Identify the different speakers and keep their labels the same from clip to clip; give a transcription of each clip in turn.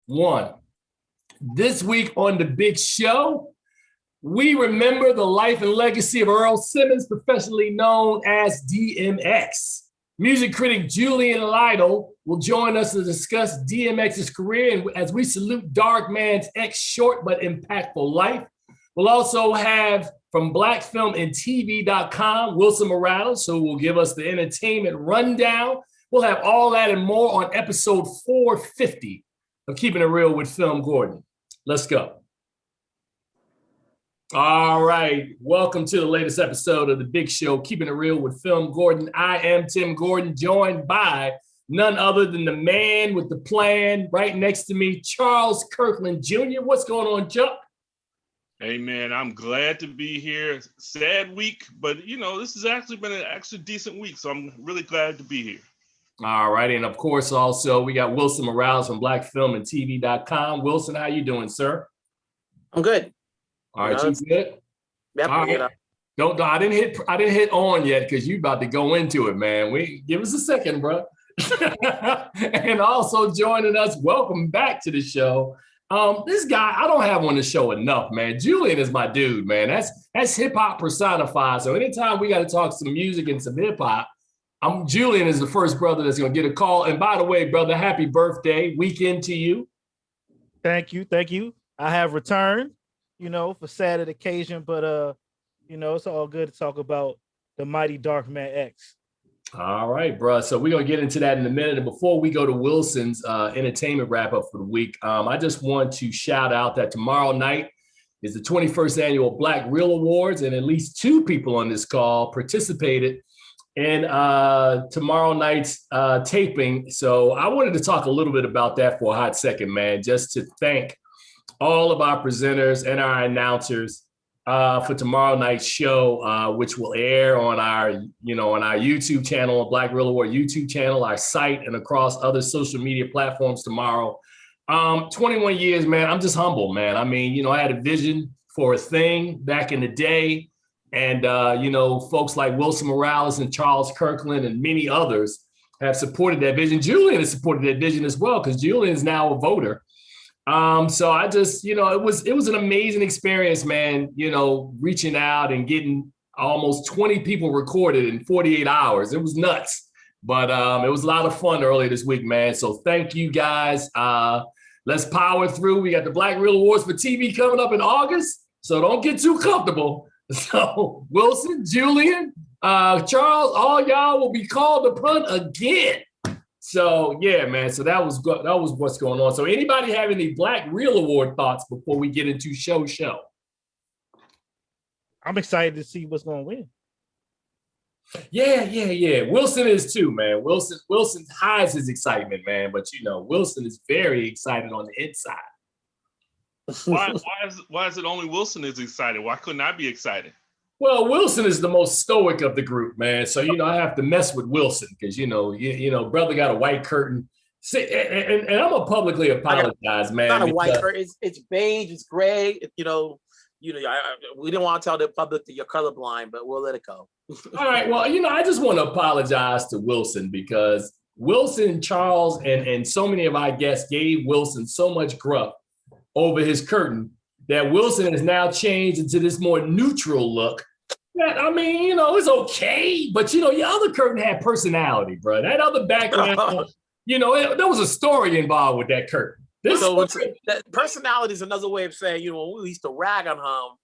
Speaker 1: one. This week on The Big Show, we remember the life and legacy of Earl Simmons, professionally known as DMX. Music critic Julian Lytle will join us to discuss DMX's career and as we salute Darkman X short but impactful life. We'll also have from BlackFilmandTV.com, Wilson Morales, who will give us the entertainment rundown. We'll have all that and more on episode 450 of Keeping It Real with FilmGordon. Let's go. All right, welcome to the latest episode of The Big Show, Keeping It Real with FilmGordon. I am Tim Gordon, joined by none other than the man with the plan right next to me, Charles Kirkland Jr. What's going on, Chuck?
Speaker 2: Hey, man, I'm glad to be here. Sad week, but, this has actually been an decent week, so I'm really glad to be here.
Speaker 1: All right, and of course, also, we got Wilson Morales from BlackFilmandTV.com. Wilson, how you doing, sir?
Speaker 3: I'm good.
Speaker 1: All right, you good?
Speaker 3: Yep.
Speaker 1: All right. I didn't hit on yet because you about to go into it, man. Give us a second, bro. And also joining us, welcome back to the show. This guy, I don't have on the show enough, man. Julian is my dude, man. That's hip hop personified. So anytime we got to talk some music and some hip hop, Julian is the first brother that's gonna get a call. And by the way, brother, happy birthday weekend to you.
Speaker 4: Thank you. I have returned, for sad occasion, but it's all good to talk about the mighty Darkman X.
Speaker 1: All right, bro. So we're gonna get into that in a minute. And before we go to Wilson's entertainment wrap up for the week, I just want to shout out that tomorrow night is the 21st annual Black Real Awards, and at least two people on this call participated in tomorrow night's taping. So I wanted to talk a little bit about that for a hot second, man, just to thank all of our presenters and our announcers for tomorrow night's show, which will air on our YouTube channel, Black Real Award YouTube channel, our site, and across other social media platforms tomorrow. 21 years, man, I'm just humble, man. I mean, I had a vision for a thing back in the day. And, folks like Wilson Morales and Charles Kirkland and many others have supported that vision. Julian has supported that vision as well, because Julian is now a voter. So I just, it was an amazing experience, man, reaching out and getting almost 20 people recorded in 48 hours. It was nuts, but it was a lot of fun earlier this week, man. So thank you guys. Let's power through. We got the Black Real Awards for TV coming up in August, so don't get too comfortable. So Wilson, Julian, Charles, all y'all will be called upon again. So yeah, man. So that was what's going on. So anybody have any Black Real Award thoughts before we get into show?
Speaker 4: I'm excited to see what's going to win.
Speaker 1: Yeah. Wilson is too, man. Wilson hides his excitement, man. But Wilson is very excited on the inside.
Speaker 2: Why is it only Wilson is excited? Why couldn't I be excited?
Speaker 1: Well, Wilson is the most stoic of the group, man. So I have to mess with Wilson because brother got a white curtain. See, and I'm gonna publicly apologize, man.
Speaker 3: It's not a white curtain. It's beige. It's gray. We didn't want to tell the public that you're colorblind, but we'll let it go.
Speaker 1: All right. Well, I just want to apologize to Wilson because Wilson, Charles, and so many of our guests gave Wilson so much gruff over his curtain that Wilson has now changed into this more neutral look. That, it's okay, but your other curtain had personality, bro. That other background, there was a story involved with that curtain.
Speaker 3: That personality is another way of saying, we used to rag on him,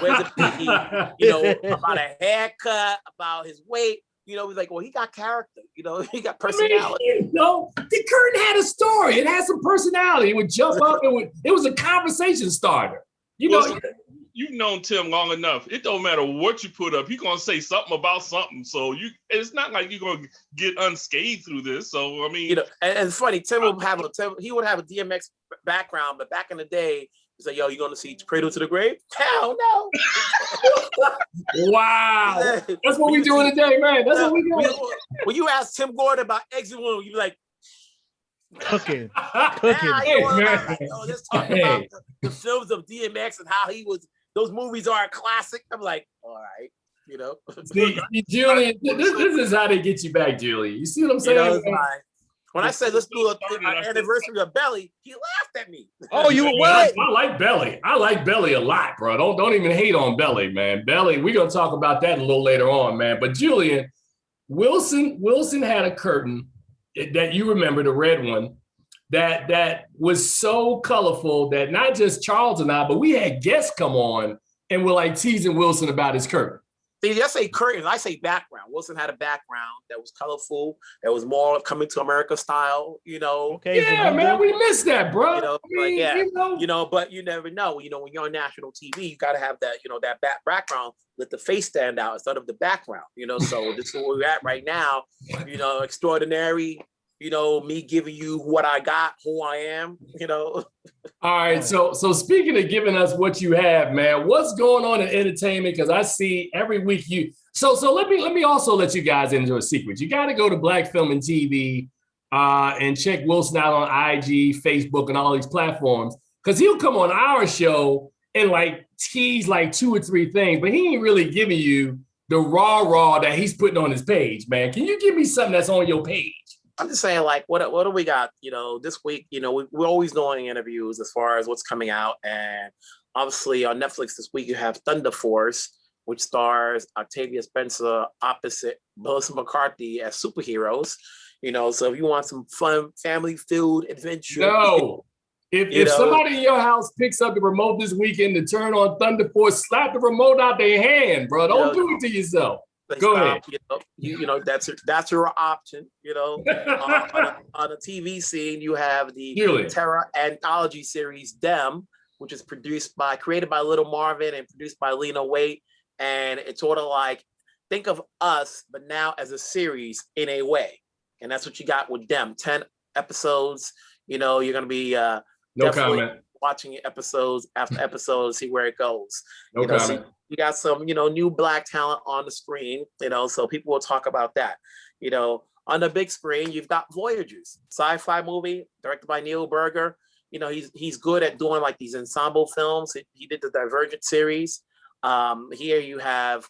Speaker 3: where's the about a haircut, about his weight. He's like, well, he got character. He got personality.
Speaker 1: The curtain had a story. It had some personality. It would jump up. It was a conversation starter.
Speaker 2: You've known Tim long enough. It don't matter what you put up. He's gonna say something about something. So it's not like you're gonna get unscathed through this. So I mean,
Speaker 3: and it's funny. Tim would have a DMX background, but back in the day, he's like, yo, you gonna see Cradle to the Grave? Hell no.
Speaker 1: Wow. That's what we doing today, man. That's what we doing.
Speaker 3: When you ask Tim Gordon about Exit Wound, you be like,
Speaker 4: cooking.
Speaker 3: Let's talk about the films of DMX and how he was. Those movies are a classic. I'm like, all right,
Speaker 1: See, Julian, this is how they get you back, Julian. You see what I'm saying?
Speaker 3: When I said let's do
Speaker 2: started,
Speaker 3: an anniversary of Belly, he laughed at me.
Speaker 4: Oh, you
Speaker 1: Yeah,
Speaker 4: what?
Speaker 1: I like Belly. I like Belly a lot, bro. Don't even hate on Belly, man. Belly, we're gonna talk about that a little later on, man. But Julian, Wilson had a curtain that you remember, the red one, that was so colorful that not just Charles and I, but we had guests come on and were like teasing Wilson about his curtain.
Speaker 3: See, I say curtains, I say background. Wilson had a background that was colorful, that was more Coming to America style, you know.
Speaker 4: Okay,
Speaker 1: Yeah, man, we missed that, bro.
Speaker 3: You know,
Speaker 1: I mean,
Speaker 3: like, yeah,
Speaker 1: you know.
Speaker 3: but you never know. You know, when you're on national TV, you got to have that, that background, let the face stand out instead of the background. You know, so this is where we're at right now. You know, extraordinary. You know, me giving you what I got, who I am. You know.
Speaker 1: All right, so speaking of giving us what you have, man, what's going on in entertainment? Because I see every week you. So let me also let you guys into a secret. You got to go to BlackFilmandTV and check Wilson out on IG, Facebook, and all these platforms, because he'll come on our show and like tease like 2 or 3 things, but he ain't really giving you the raw that he's putting on his page, man. Can you give me something that's on your page?
Speaker 3: I'm just saying, like, what do we got? You know, this week, we're always doing interviews as far as what's coming out. And obviously on Netflix this week, you have Thunder Force, which stars Octavia Spencer opposite Melissa McCarthy as superheroes. You know, so if you want some fun family-filled adventure.
Speaker 1: No. If somebody in your house picks up the remote this weekend to turn on Thunder Force, slap the remote out their hand, bro. Don't do it to yourself. Go ahead.
Speaker 3: That's your option. On the TV scene, you have the Terror anthology series Dem, which is created by Little Marvin and produced by Lena Waithe, and it's sort of like think of Us, but now as a series in a way, and that's what you got with Dem. 10 episodes. You know, you're gonna be definitely watching episodes after episode to see where it goes.
Speaker 1: No comment.
Speaker 3: So you got some, new Black talent on the screen, so people will talk about that. On the big screen, you've got Voyagers, sci-fi movie directed by Neil Berger. He's good at doing like these ensemble films. He did the Divergent series. Here you have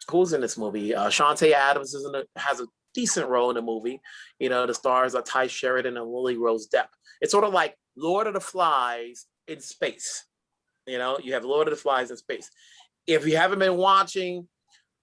Speaker 3: who's in this movie? Shantae Adams has a decent role in the movie. The stars are Ty Sheridan and Lily Rose Depp. It's sort of like Lord of the Flies in space. You have Lord of the Flies in space. If you haven't been watching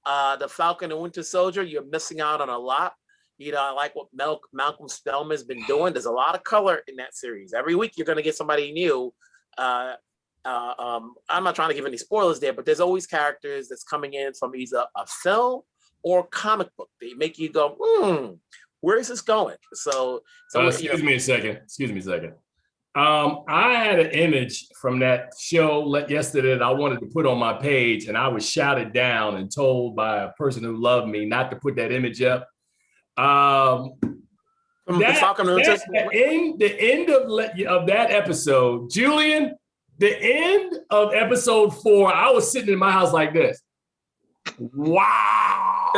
Speaker 3: The Falcon and Winter Soldier, you're missing out on a lot. I like what Malcolm Spellman's been doing. There's a lot of color in that series. Every week you're going to get somebody new. I'm not trying to give any spoilers there, but there's always characters that's coming in from either a film or comic book. They make you go, where is this going? So
Speaker 1: excuse me a second. I had an image from that show yesterday that I wanted to put on my page, and I was shouted down and told by a person who loved me not to put that image up. The end of that episode, Julian, the end of episode 4, I was sitting in my house like this. Wow.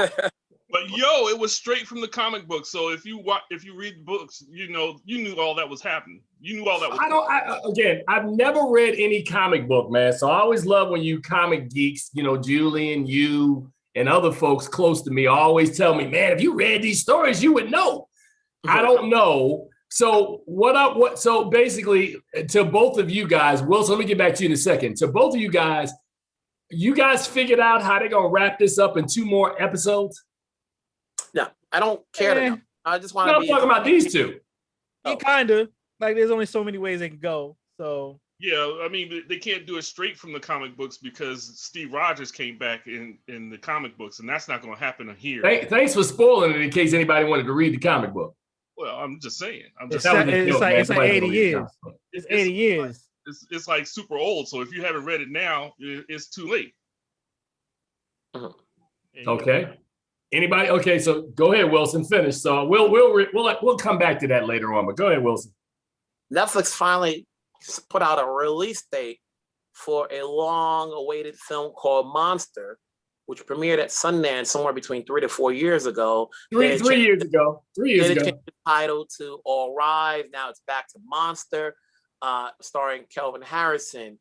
Speaker 2: But it was straight from the comic book. So if you read books, you knew all that was happening. You knew all that was
Speaker 1: I've never read any comic book, man. So I always love when you comic geeks, Julian, you and other folks close to me always tell me, man, if you read these stories, you would know. I don't know. So so basically to both of you guys, Wilson, let me get back to you in a second. To both of you guys figured out how they're going to wrap this up in 2 more episodes?
Speaker 3: No, I don't care to know. I just want to
Speaker 1: I'm talking about these 2.
Speaker 4: Kind of. Like, there's only so many ways they can go. So
Speaker 2: yeah, I mean, they can't do it straight from the comic books because Steve Rogers came back in the comic books, and that's not going to happen here.
Speaker 1: Thanks for spoiling it in case anybody wanted to read the comic book.
Speaker 2: Well, I'm just saying.
Speaker 4: It's like 80 years. It's 80 years.
Speaker 2: It's like super old. So if you haven't read it now, it's too late.
Speaker 1: Okay. Anybody? Okay, so go ahead, Wilson. Finish. So we'll come back to that later on. But go ahead, Wilson.
Speaker 3: Netflix finally put out a release date for a long-awaited film called Monster, which premiered at Sundance somewhere between 3 to 4 years ago.
Speaker 1: 3 years ago. 3 years ago.
Speaker 3: They changed the title to All Rise. Now it's back to Monster, starring Kelvin Harrison,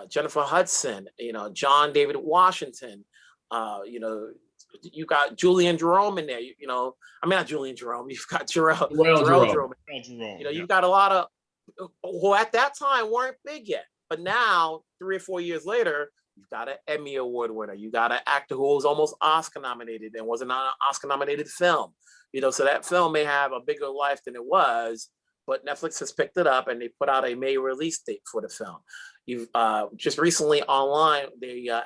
Speaker 3: Jennifer Hudson, John David Washington, You got Julian Jerome in there. You know, I mean not Julian Jerome. You've got Jarrell
Speaker 1: Jerome.
Speaker 3: Jerome. You know, you've got a lot of who at that time weren't big yet, but now 3 or 4 years later, you've got an Emmy Award winner. You got an actor who was almost Oscar nominated and wasn't an Oscar nominated film. You know, so that film may have a bigger life than it was, but Netflix has picked it up and they put out a May release date for the film. You've just recently online,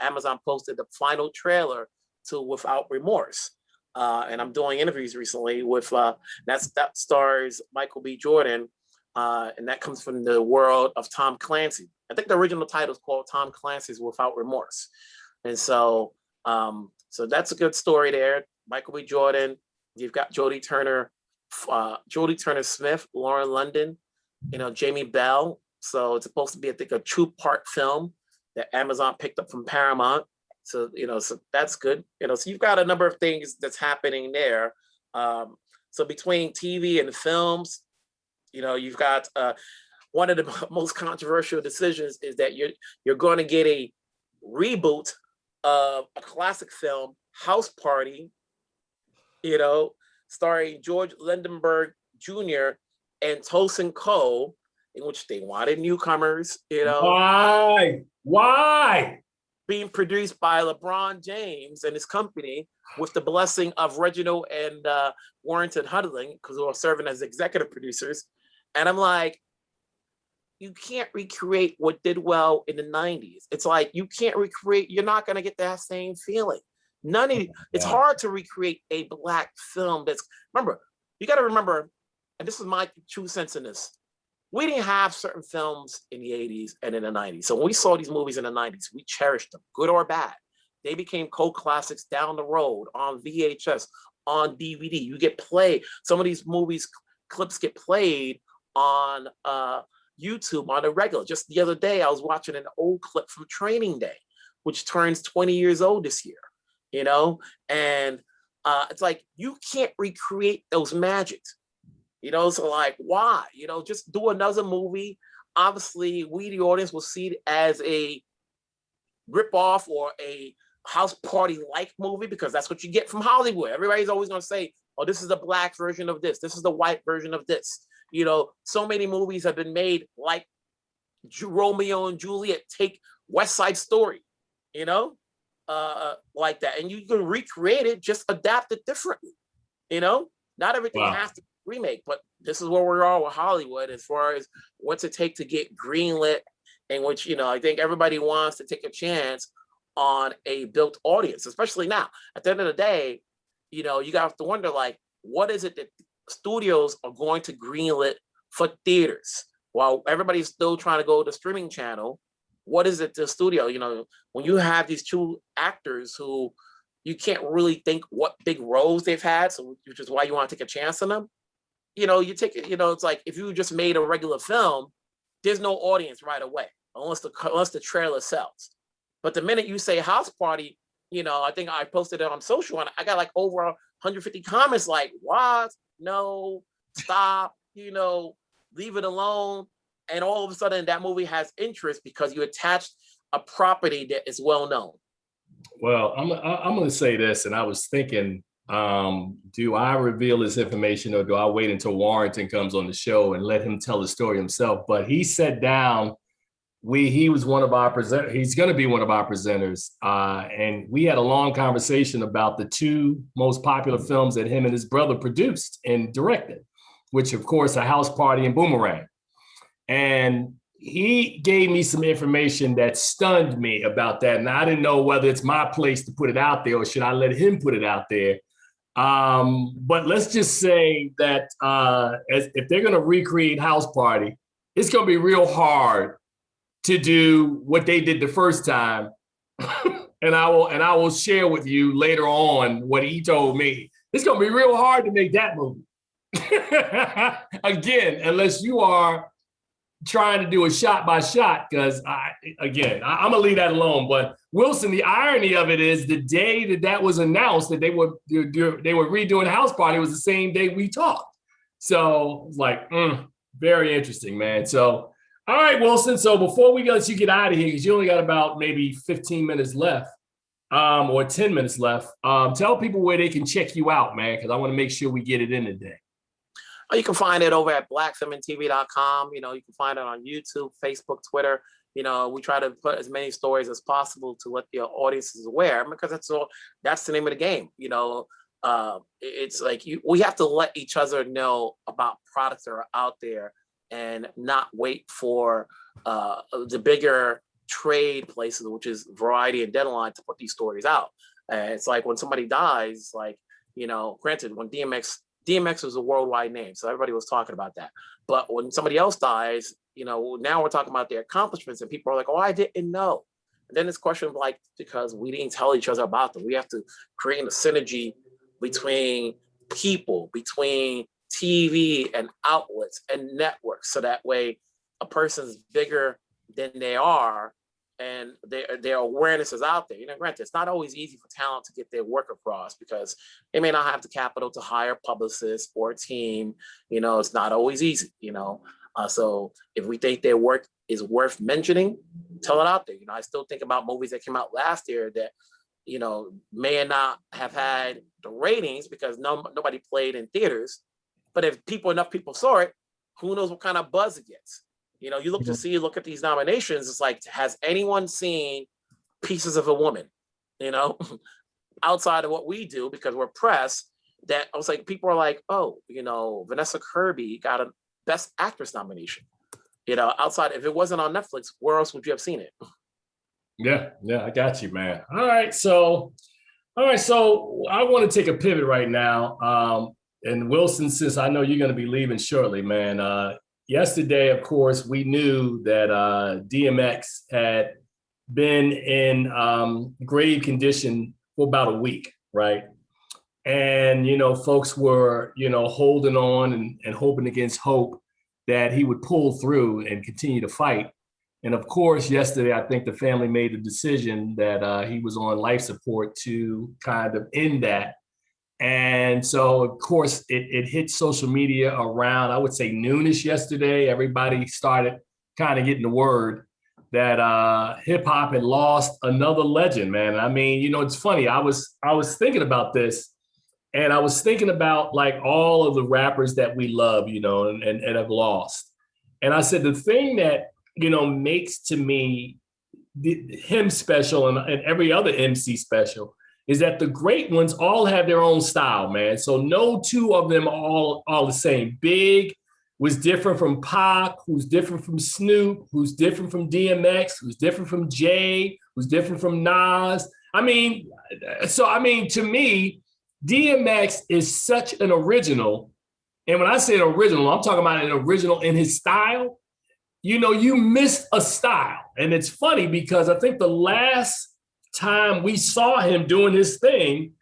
Speaker 3: Amazon posted the final trailer to Without Remorse. And I'm doing interviews recently with, that stars Michael B. Jordan, and that comes from the world of Tom Clancy. I think the original title is called Tom Clancy's Without Remorse. And so, so that's a good story there. Michael B. Jordan, you've got Jodie Turner-Smith, Lauren London, you know, Jamie Bell. So it's supposed to be, I think, a 2-part film that Amazon picked up from Paramount. So, you know, so that's good. You know, so you've got a number of things that's happening there. So between TV and films, you know, you've got one of the most controversial decisions is that you're going to get a reboot of a classic film, House Party, you know, starring George Lindenberg Jr. and Tosin Cole, in which they wanted newcomers, you know.
Speaker 1: Why?
Speaker 3: Being produced by LeBron James and his company with the blessing of Reginald and Warrington Huddling, because they were serving as executive producers. And I'm like, you can't recreate what did well in the 90s. It's like, you can't recreate, you're not going to get that same feeling. It's hard to recreate a Black film remember, you got to remember, and this is my 2 cents in this, we didn't have certain films in the 80s and in the 90s. So when we saw these movies in the 90s, we cherished them, good or bad. They became cult classics down the road on VHS, on DVD. You get played. Some of these movies, clips get played on YouTube on a regular. Just the other day, I was watching an old clip from Training Day, which turns 20 years old this year, you know? And it's like, you can't recreate those magics. You know, so like, why? You know, just do another movie. Obviously, we, the audience, will see it as a ripoff or a house party-like movie because that's what you get from Hollywood. Everybody's always going to say, oh, this is the Black version of this. This is the white version of this. You know, so many movies have been made like Romeo and Juliet, take West Side Story, you know, like that. And you can recreate it, just adapt it differently, you know? Not everything has to remake, but this is where we are with Hollywood as far as what's it take to get greenlit, in which, you know, I think everybody wants to take a chance on a built audience, especially now. At the end of the day, you know, you have to wonder, like, what is it that studios are going to greenlit for theaters while everybody's still trying to go to streaming channel? What is it the studio, you know, when you have these 2 actors who you can't really think what big roles they've had, so which is why you want to take a chance on them. You know, you take it, you know, it's like if you just made a regular film, there's no audience right away, unless the trailer sells. But the minute you say House Party, you know, I think I posted it on social and I got like over 150 comments like, what? No, stop, you know, leave it alone. And all of a sudden that movie has interest because you attached a property that is well known.
Speaker 1: Well, I'm going to say this, and I was thinking, do I reveal this information or do I wait until Warrington comes on the show and let him tell the story himself? But he sat down, he was one of our presenters, he's going to be one of our presenters. And we had a long conversation about the 2 most popular films that him and his brother produced and directed, which of course are House Party and Boomerang. And he gave me some information that stunned me about that. And I didn't know whether it's my place to put it out there or should I let him put it out there. But let's just say that if they're going to recreate House Party, it's going to be real hard to do what they did the first time. and I will share with you later on what he told me. It's going to be real hard to make that movie. Again, unless you are trying to do a shot by shot, because I'm gonna leave that alone. But Wilson, the irony of it is the day that was announced that they were redoing House Party was the same day we talked. So it's like, very interesting, man. So, all right, Wilson. So before we let you get out of here, because you only got about maybe 15 minutes left, or 10 minutes left. Tell people where they can check you out, man, because I want to make sure we get it in today.
Speaker 3: You can find it over at BlackFilmandTV.com. You can find it on YouTube, Facebook, Twitter. We try to put as many stories as possible to let the audiences aware, because that's the name of the game. It's like we have to let each other know about products that are out there and not wait for the bigger trade places, which is Variety and Deadline, to put these stories out. And it's like when somebody dies, like, granted, when DMX was a worldwide name, so everybody was talking about that. But when somebody else dies, now we're talking about their accomplishments, and people are like, "Oh, I didn't know." And then it's a question of like, because we didn't tell each other about them. We have to create a synergy between people, between TV and outlets and networks, so that way a person's bigger than they are, and their awareness is out there. Granted, it's not always easy for talent to get their work across because they may not have the capital to hire publicists or a team. It's not always easy. So if we think their work is worth mentioning, tell it out there. I still think about movies that came out last year that may not have had the ratings because nobody played in theaters, but if enough people saw it, who knows what kind of buzz it gets. You look at these nominations, it's like, has anyone seen Pieces of a Woman? Outside of what we do, because we're press, that I was like, people are like, oh, Vanessa Kirby got a Best Actress nomination. Outside, if it wasn't on Netflix, where else would you have seen it?
Speaker 1: Yeah, I got you, man. All right, so I want to take a pivot right now. And Wilson, since I know you're going to be leaving shortly, man, yesterday, of course, we knew that DMX had been in grave condition for about a week, right? And, folks were, holding on and hoping against hope that he would pull through and continue to fight. And of course, yesterday, I think the family made the decision that he was on life support to kind of end that. And so, of course, it hit social media around, I would say, noonish yesterday. Everybody started kind of getting the word that hip hop had lost another legend, man. I mean, it's funny. I was thinking about this, and I was thinking about like all of the rappers that we love, and have lost. And I said, the thing that, makes to me him special and every other MC special is that the great ones all have their own style, man. So no two of them are all the same. Big was different from Pac, who's different from Snoop, who's different from DMX, who's different from Jay, who's different from Nas. To me, DMX is such an original. And when I say an original, I'm talking about an original in his style. You missed a style. And it's funny because I think the last time we saw him doing his thing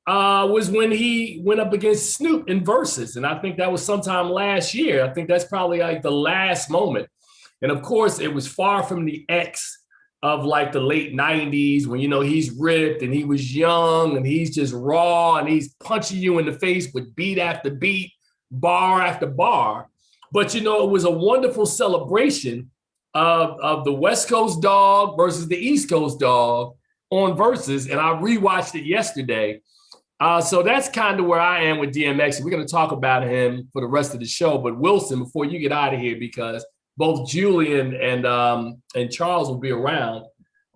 Speaker 1: was when he went up against Snoop in Versus. And I think that was sometime last year. I think that's probably like the last moment. And of course, it was far from the X of like the late 90s when, he's ripped and he was young and he's just raw and he's punching you in the face with beat after beat, bar after bar. But, it was a wonderful celebration of the West Coast dog versus the East Coast dog on Versus. And I rewatched it yesterday. So that's kind of where I am with DMX. We're going to talk about him for the rest of the show. But Wilson, before you get out of here, because both Julian and Charles will be around.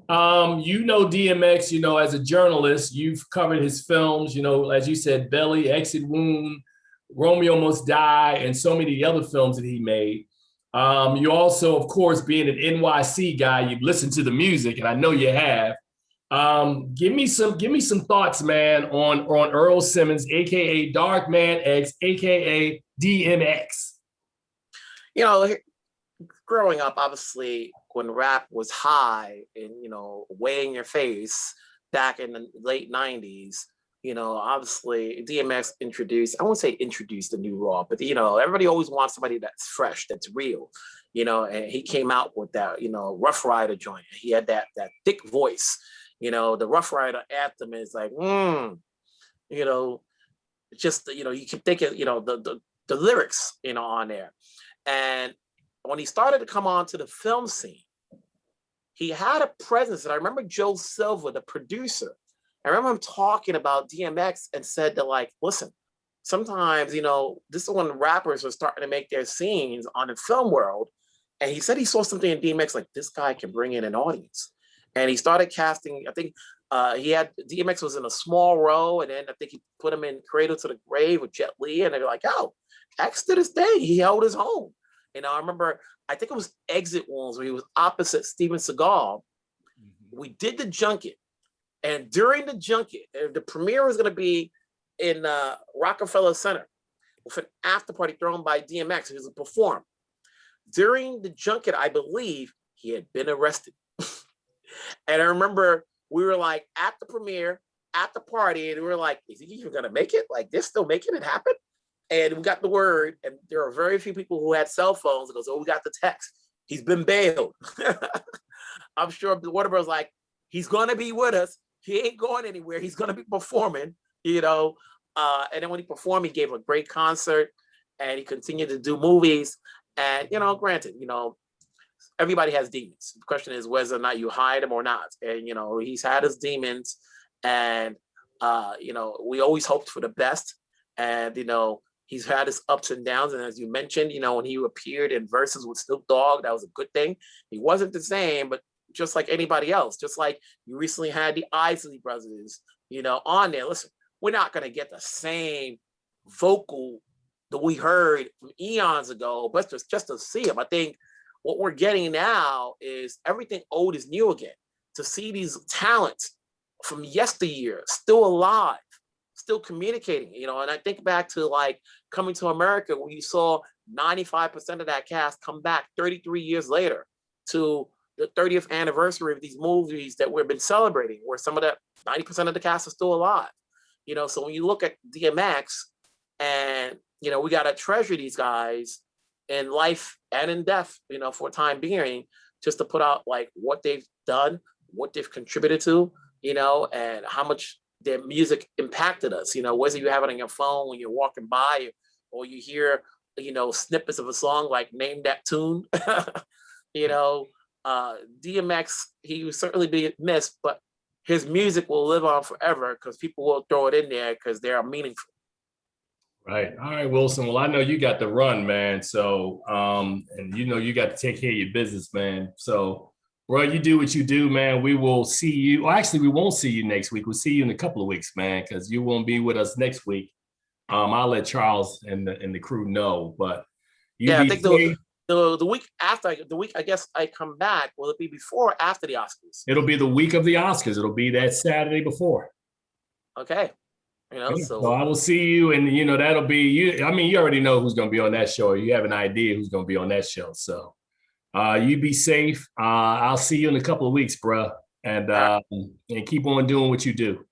Speaker 1: DMX, as a journalist, you've covered his films, as you said, Belly, Exit Wound, Romeo Must Die, and so many other films that he made. You also, of course, being an NYC guy, you've listened to the music, and I know you have. Give me some thoughts, man, on Earl Simmons, aka Darkman X, aka DMX.
Speaker 3: Growing up, obviously, when rap was high and way in your face back in the late 90s, obviously DMX I won't say introduced the new raw, but everybody always wants somebody that's fresh, that's real, and he came out with that, Rough Rider joint. He had that thick voice. The Rough Rider anthem is like, just, you can think of, the lyrics, on there. And when he started to come onto the film scene, he had a presence. And I remember Joe Silva, the producer, I remember him talking about DMX and said that, like, listen, sometimes, you know, this is when rappers are starting to make their scenes on the film world. And he said he saw something in DMX, like, this guy can bring in an audience. And he started casting, I think he had, DMX was in a small role, and then I think he put him in Cradle to the Grave with Jet Li, and they were like, yo, X to this day, he held his own. You know, I remember, I think it was Exit Wounds, where he was opposite Steven Seagal. We did the junket, and during the junket, the premiere was gonna be in Rockefeller Center with an after party thrown by DMX, who was a performer. During the junket, I believe he had been arrested. And I remember we were like at the premiere, at the party, and we were like, is he even gonna make it? Like, they're still making it happen? And we got the word, and there are very few people who had cell phones. It goes, oh, we got the text. He's been bailed. I'm sure the Warner Bros. Like, he's gonna be with us. He ain't going anywhere. He's gonna be performing, you know. And then when he performed, he gave a great concert, and he continued to do movies. And, you know, granted, you know, everybody has demons. The question is whether or not you hide them or not. And, you know, he's had his demons, and, you know, we always hoped for the best. And, you know, he's had his ups and downs. And as you mentioned, you know, when he appeared in Versus with Snoop Dogg, that was a good thing. He wasn't the same, but just like anybody else, just like you recently had the Isley brothers, you know, on there. Listen, we're not going to get the same vocal that we heard from eons ago, but just to see him. I think what we're getting now is everything old is new again. To see these talents from yesteryear still alive, still communicating, you know. And I think back to like Coming to America, where you saw 95% of that cast come back 33 years later to the 30th anniversary of these movies that we've been celebrating, where some of that 90% of the cast is still alive. You know, so when you look at DMX, and, you know, we got to treasure these guys in life and in death, you know, for a time being, just to put out like what they've done, what they've contributed to, you know, and how much their music impacted us, you know, whether you have it on your phone when you're walking by, or you hear, you know, snippets of a song like Name That Tune, you know, DMX, he will certainly be missed, but his music will live on forever because people will throw it in there because they are meaningful.
Speaker 1: Right. All right, Wilson. Well, I know you got to run, man. So, and you know, you got to take care of your business, man. So, bro, you do what you do, man. We will see you. Well, actually, we won't see you next week. We'll see you in a couple of weeks, man, because you won't be with us next week. I'll let Charles and the crew know, but
Speaker 3: yeah, I think the week after, I guess I come back, will it be before or after the Oscars?
Speaker 1: It'll be the week of the Oscars. It'll be that Saturday before.
Speaker 3: Okay. You know,
Speaker 1: so I will see you, and you know, that'll be you. I mean, you already know who's going to be on that show. You have an idea who's going to be on that show. So you be safe. I'll see you in a couple of weeks, bro. And keep on doing what you do.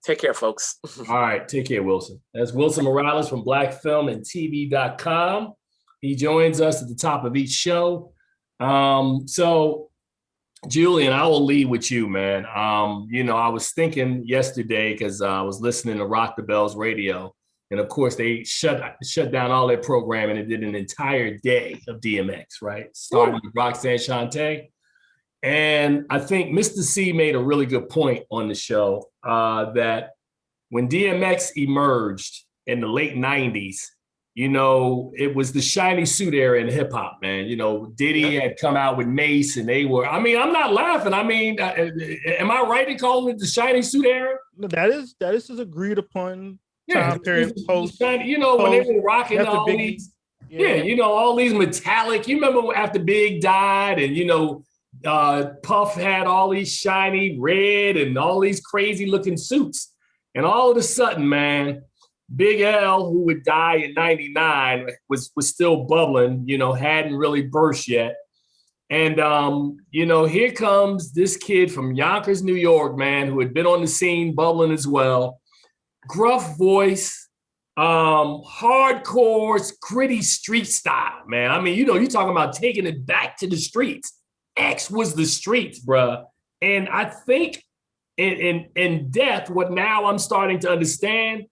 Speaker 3: Take care, folks.
Speaker 1: All right. Take care, Wilson. That's Wilson Morales from BlackFilmandTV.com. He joins us at the top of each show. So Julian, I will lead with you, man. You know, I was thinking yesterday, because I was listening to Rock the Bells radio, and of course they shut down all their programming and did an entire day of DMX, right? Starting with Roxanne Shante. And I think Mr. C made a really good point on the show that when DMX emerged in the late 90s, you know, it was the shiny suit era in hip hop, man. You know, Diddy had come out with Mace, and they were, I mean, I'm not laughing. I mean, am I right in calling it the shiny suit era?
Speaker 4: That is agreed upon time period post.
Speaker 1: You know, when they were rocking all these, you know, all these metallic, you remember after Big died, and, you know, Puff had all these shiny red and all these crazy looking suits. And all of a sudden, man, Big L, who would die in 99, was still bubbling, you know, hadn't really burst yet. And, you know, here comes this kid from Yonkers, New York, man, who had been on the scene bubbling as well. Gruff voice, hardcore, gritty street style, man. I mean, you know, you're talking about taking it back to the streets. X was the streets, bruh. And I think in depth, what now I'm starting to understand,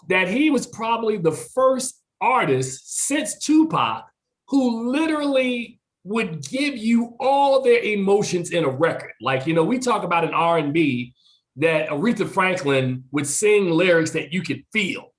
Speaker 1: that he was probably the first artist since Tupac who literally would give you all their emotions in a record. Like, you know, we talk about an R&B that Aretha Franklin would sing lyrics that you could feel.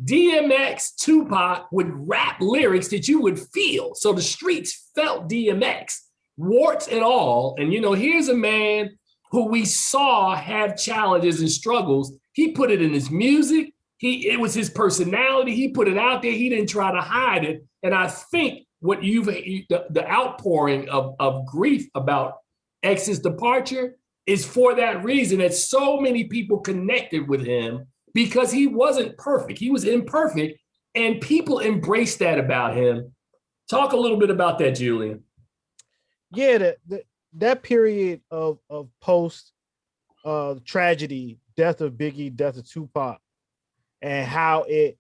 Speaker 1: DMX, Tupac would rap lyrics that you would feel. So the streets felt DMX, warts and all. And, you know, here's a man who we saw have challenges and struggles. He put it in his music. It was his personality. He put it out there. He didn't try to hide it. And I think what the outpouring of grief about X's departure is for that reason, that so many people connected with him because he wasn't perfect. He was imperfect, and people embraced that about him. Talk a little bit about that, Julian.
Speaker 4: Yeah, that period of post tragedy, death of Biggie, death of Tupac, and how it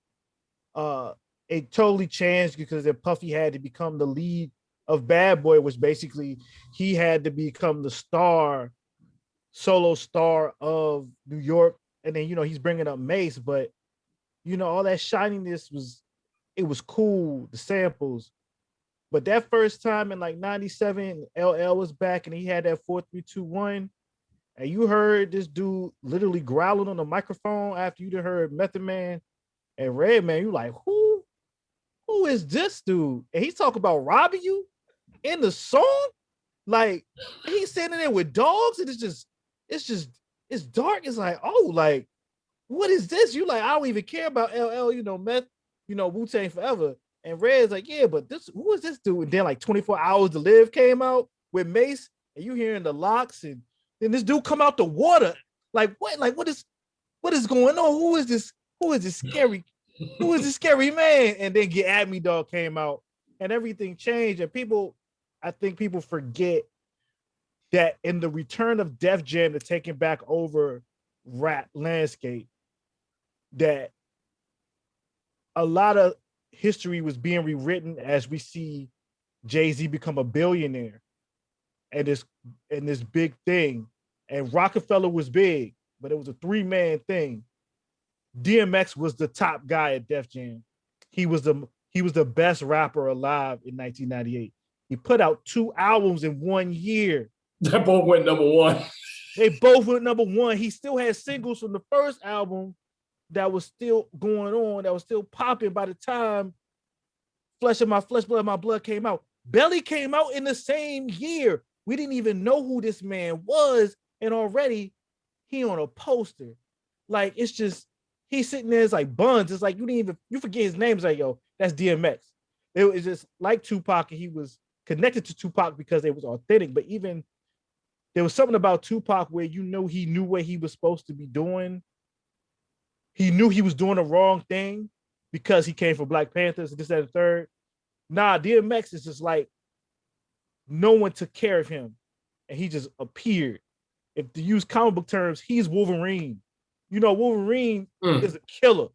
Speaker 4: totally changed because then Puffy had to become the lead of Bad Boy, which basically he had to become the solo star of New York. And then, you know, he's bringing up Mace, but, you know, all that shininess was cool, the samples. But that first time in like 97, LL was back and he had that 4-3-2-1. And you heard this dude literally growling on the microphone after you heard Method Man and Redman. You like, who is this dude? And he's talking about robbing you in the song? Like, he's sitting there with dogs and it's dark. It's like, oh, like, what is this? You like, I don't even care about LL, you know, Meth, you know, Wu-Tang Forever. And Red's like, yeah, but who is this dude? And then like 24 Hours to Live came out with Mace, and you hearing the locks, and then this dude come out the water. Like, what? Like, what is going on? Who is this scary? Who is this scary man? And then Get At Me Dog came out, and everything changed. And I think people forget that in the return of Def Jam to taking back over rap landscape, that a lot of history was being rewritten as we see Jay-Z become a billionaire and this big thing. And Rockefeller was big, but it was a 3-man thing. DMX was the top guy at Def Jam. He was the best rapper alive in 1998. He put out 2 albums in 1 year.
Speaker 1: They both went number one.
Speaker 4: They both went number one. He still had singles from the first album that was still going on, that was still popping by the time Flesh of My Flesh, Blood of My Blood came out. Belly came out in the same year. We didn't even know who this man was, and already he on a poster. Like, it's just, he's sitting there, it's like Buns. It's like you forget his name. It's like, yo, that's DMX. It was just like Tupac, and he was connected to Tupac because it was authentic. But even there was something about Tupac where you know he knew what he was supposed to be doing. He knew he was doing the wrong thing because he came from Black Panthers and this, that, and third. Nah, DMX is just like, no one took care of him, and he just appeared. If to use comic book terms, he's Wolverine. You know, Wolverine is a killer.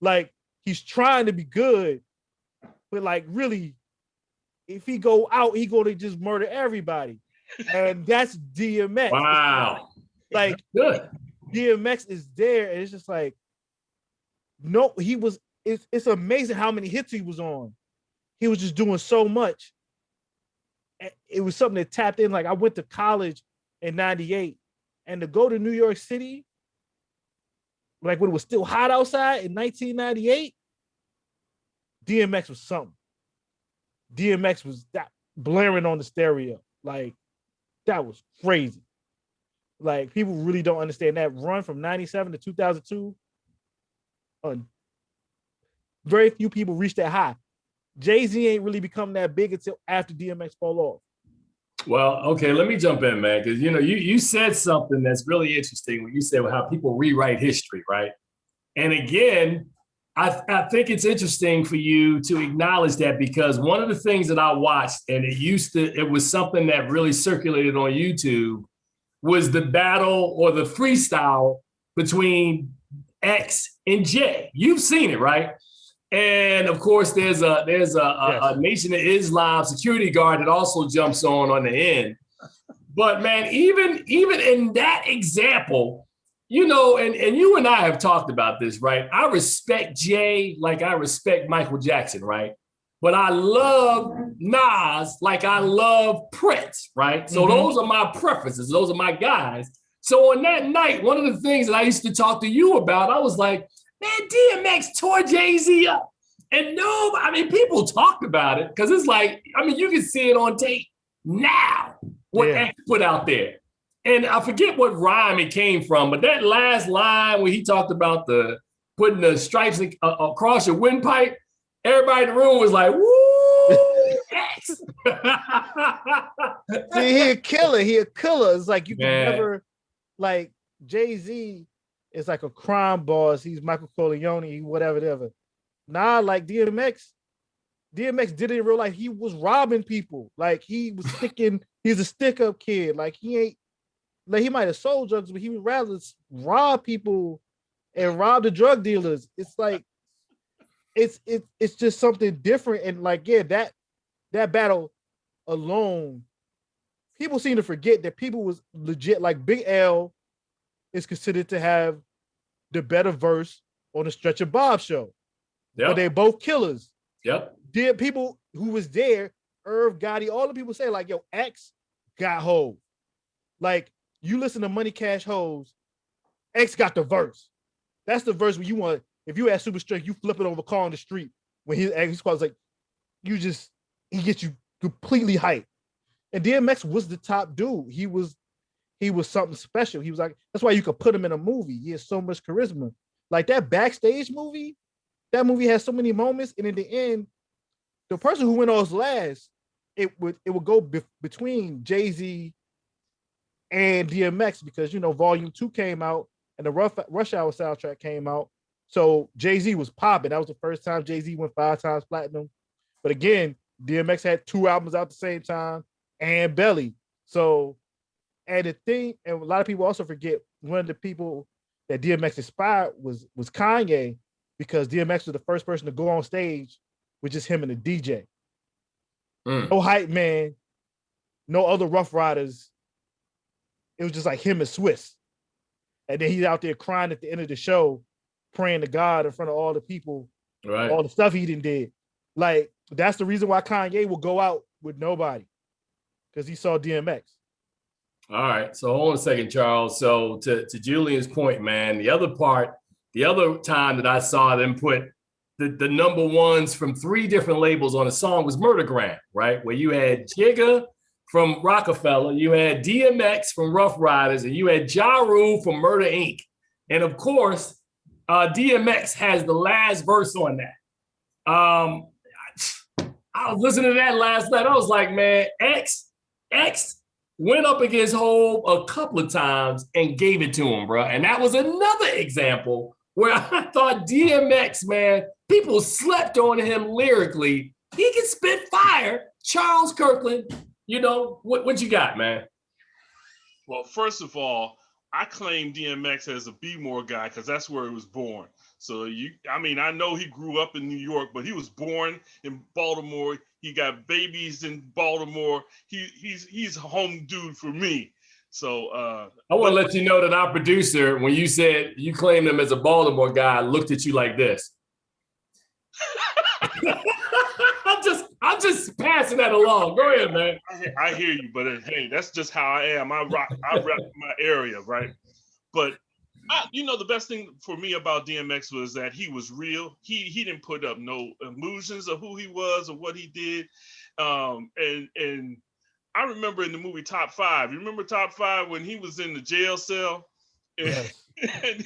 Speaker 4: Like, he's trying to be good, but like, really, if he go out, he going to just murder everybody. And that's DMX.
Speaker 1: Wow.
Speaker 4: Like,
Speaker 1: good.
Speaker 4: DMX is there, and it's just like, no, it's amazing how many hits he was on. He was just doing so much. It was something that tapped in. Like, I went to college in 98, and to go to New York City, like when it was still hot outside in 1998, DMX was something. DMX was that blaring on the stereo. Like, that was crazy. Like, people really don't understand that run from 97 to 2002. Very few people reached that high. Jay-Z ain't really become that big until after DMX fall off.
Speaker 1: Well, okay, let me jump in, man, because, you know, you said something that's really interesting when you said how people rewrite history, right? And again, I think it's interesting for you to acknowledge that, because one of the things that I watched, and it was something that really circulated on YouTube, was the battle or the freestyle between X and J. You've seen it, right? And of course, there's a Nation of Islam security guard that also jumps on the end. But man, even in that example, you know, and you and I have talked about this, right? I respect Jay like I respect Michael Jackson, right? but I love Nas like I love Prince, right? So those are my preferences. Those are my guys. So on that night, one of the things that I used to talk to you about, I was like, man, DMX tore Jay-Z up. And no, I mean, people talked about it because it's like, I mean, you can see it on tape now, what X put out there. And I forget what rhyme it came from, but that last line where he talked about putting the stripes across your windpipe, everybody in the room was like, woo, X.
Speaker 4: See, he a killer. He a killer. It's like you can never, like, Jay-Z is like a crime boss. He's Michael Corleone, whatever. Nah, like DMX did it in real life. He was robbing people. Like he was he's a stick-up kid. Like he might have sold drugs, but he would rather rob people and rob the drug dealers. It's like it's just something different. And like, that battle alone, people seem to forget that people was legit. Like Big L is considered to have the better verse on the Stretch and Bob show. But they're both killers. Did people who was there, Irv Gotti, all the people say like, yo, X got Hov. Like you listen to Money Cash Hoes, X got the verse. That's the verse where you want, if you had super strength, you flip it over a car on the street when his squad's like, he gets you completely hyped. And DMX was the top dude. He was something special. He was like, that's why you could put him in a movie. He has so much charisma. Like that Backstage movie, that movie has so many moments, and in the end, the person who went on last, it would go between Jay-Z and DMX because Volume 2 came out and the Rush Hour soundtrack came out, so Jay-Z was popping. That was the first time Jay-Z went 5 times platinum. But again, DMX had 2 albums out at the same time and Belly. So, and the thing, and a lot of people also forget, one of the people that DMX inspired was Kanye. Because DMX was the first person to go on stage with just him and the DJ. No hype man, no other Rough Riders. It was just like him and Swiss. And then he's out there crying at the end of the show, praying to God in front of all the people, all the stuff he did. Like, that's the reason why Kanye will go out with nobody, because he saw DMX.
Speaker 1: All right, so hold on a second, Charles. So to Julian's point, man, the other time that I saw them put the number ones from 3 different labels on a song was Murdergram, right? Where you had Jigga from Rockefeller, you had DMX from Rough Riders, and you had Ja Rule from Murder Inc. And of course, DMX has the last verse on that. I was listening to that last night. I was like, man, X went up against Hov a couple of times and gave it to him, bro. And that was another example where I thought DMX, man, people slept on him lyrically. He can spit fire. Charles Kirkland, what you got, man?
Speaker 2: Well, first of all, I claim DMX as a B-more guy because that's where he was born. So I know he grew up in New York, but he was born in Baltimore. He got babies in Baltimore. He's a home dude for me. So
Speaker 1: I want to let you know that our producer, when you said you claimed him as a Baltimore guy, looked at you like this. I'm just passing that along. Go ahead, man.
Speaker 2: I hear you, but hey, that's just how I am. I rep my area, right? But the best thing for me about DMX was that he was real. He didn't put up no illusions of who he was or what he did. And I remember in the movie Top 5. You remember Top 5 when he was in the jail cell?
Speaker 4: Yes.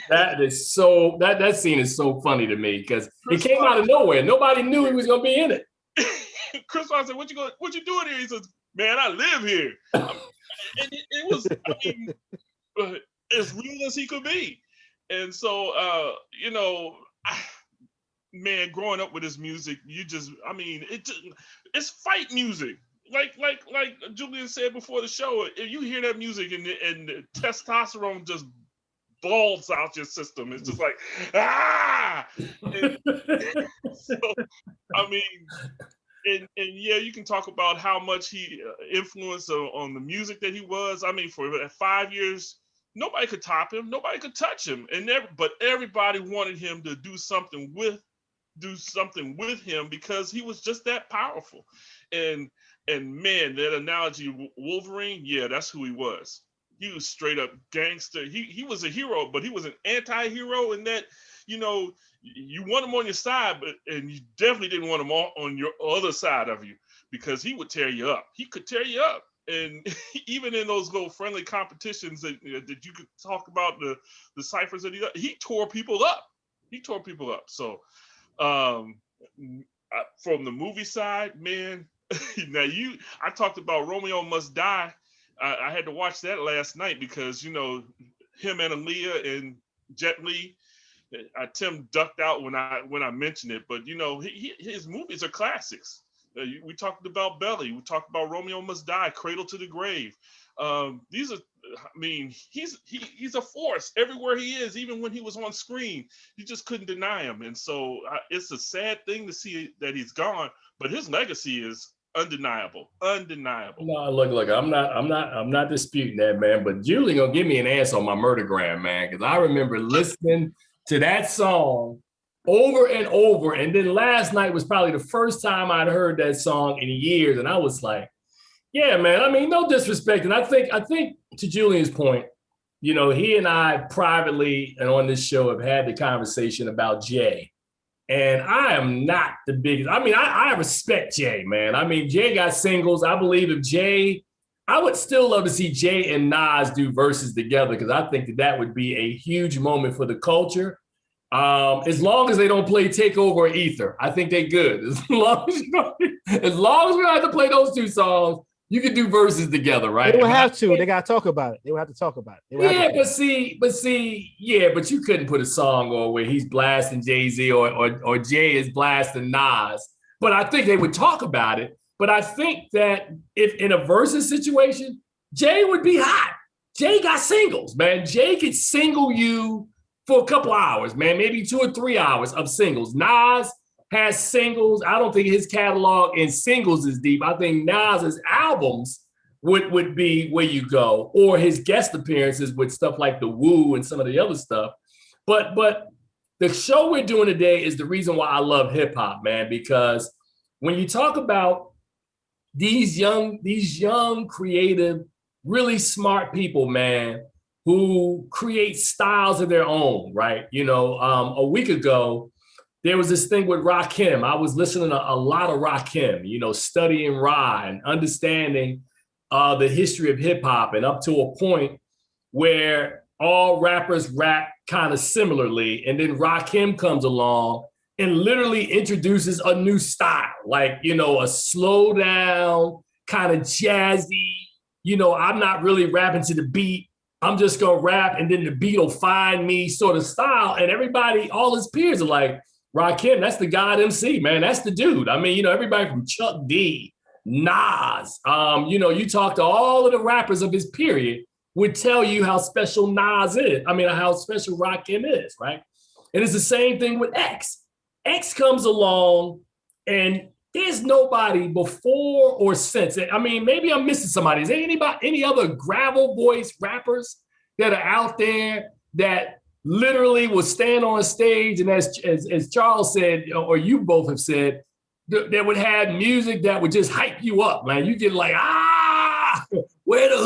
Speaker 1: That scene is so funny to me because it came out of nowhere. Nobody knew he was gonna be in it.
Speaker 2: Chris Rock said, "What you doing here?" He says, "Man, I live here." And it was, as real as he could be. And so, man, growing up with his music, it's fight music. Like Julian said before the show, if you hear that music and the testosterone just balls out your system, it's just like, ah! You can talk about how much he influenced on the music that he was. For 5 years, nobody could top him. Nobody could touch him. But everybody wanted him to do something with do something with him because he was just that powerful. And man, that analogy, Wolverine, yeah, that's who he was. He was straight up gangster. He was a hero, but he was an anti-hero in that, you know, you want him on your side, and you definitely didn't want him on your other side of you, because he would tear you up. He could tear you up. And even in those little friendly competitions that you could talk about, the ciphers that he tore people up. He tore people up. So from the movie side, man, now I talked about Romeo Must Die. I had to watch that last night because, you know, him and Aaliyah and Jet Li, Tim ducked out when I mentioned it, but you know, his movies are classics. We talked about Belly. We talked about Romeo Must Die, Cradle to the Grave. These are, I mean, he's a force everywhere he is. Even when he was on screen, you just couldn't deny him. And so it's a sad thing to see that he's gone, but his legacy is undeniable.
Speaker 1: No, look, I'm not disputing that, man. But Julian gonna give me an answer on my murdergram, man, because I remember listening to that song over and over. And then last night was probably the first time I'd heard that song in years. And I was like, yeah, man, I mean, no disrespect. And I think to Julian's point, you know, he and I privately and on this show have had the conversation about Jay. And I am not the biggest. I mean, I respect Jay, man. I mean, Jay got singles. I believe if Jay, I would still love to see Jay and Nas do verses together, because I think that would be a huge moment for the culture. As long as they don't play Takeover or Ether, I think they're good. As long as we don't have to play those two songs, you can do verses together, right?
Speaker 4: They would have to. They got to talk about it. They would have to talk about it.
Speaker 1: Yeah, but you couldn't put a song on where he's blasting Jay-Z or Jay is blasting Nas. But I think they would talk about it. But I think that if in a versus situation, Jay would be hot. Jay got singles, man. Jay could single you for a couple hours, man, maybe 2 or 3 hours of singles. Nas has singles. I don't think his catalog in singles is deep. I think Nas's albums would be where you go, or his guest appearances with stuff like The Woo and some of the other stuff. But the show we're doing today is the reason why I love hip hop, man, because when you talk about these young, creative, really smart people, man, who create styles of their own, right? You know, a week ago, there was this thing with Rakim. I was listening to a lot of Rakim, you know, studying Ra and understanding the history of hip hop, and up to a point where all rappers rap kind of similarly. And then Rakim comes along and literally introduces a new style, like, you know, a slow down, kind of jazzy, you know, I'm not really rapping to the beat. I'm just going to rap and then the beat will find me sort of style. And everybody, all his peers are like, Rakim, that's the God MC, man. That's the dude. I mean, you know, everybody from Chuck D, Nas, you know, you talk to all of the rappers of his period would tell you how special Nas is. I mean, how special Rakim is, right? And it's the same thing with X. X comes along and there's nobody before or since. I mean, maybe I'm missing somebody. Is there any other gravel voice rappers that are out there that literally will stand on stage and as Charles said, or you both have said, that would have music that would just hype you up, man. You get like, where the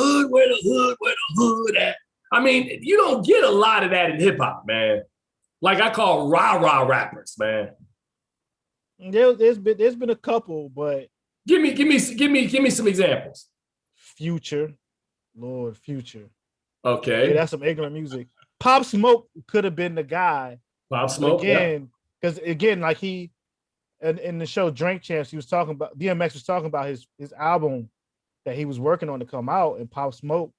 Speaker 1: hood at? I mean, you don't get a lot of that in hip hop, man. Like I call rah-rah rappers, man.
Speaker 4: There's been a couple, but
Speaker 1: give me some examples.
Speaker 4: Future.
Speaker 1: Okay.
Speaker 4: Yeah, that's some ignorant music. Pop Smoke could have been the guy.
Speaker 1: Pop Smoke,
Speaker 4: because again, like he in the show Drink Champs, he was talking about DMX was talking about his album that he was working on to come out, and Pop Smoke,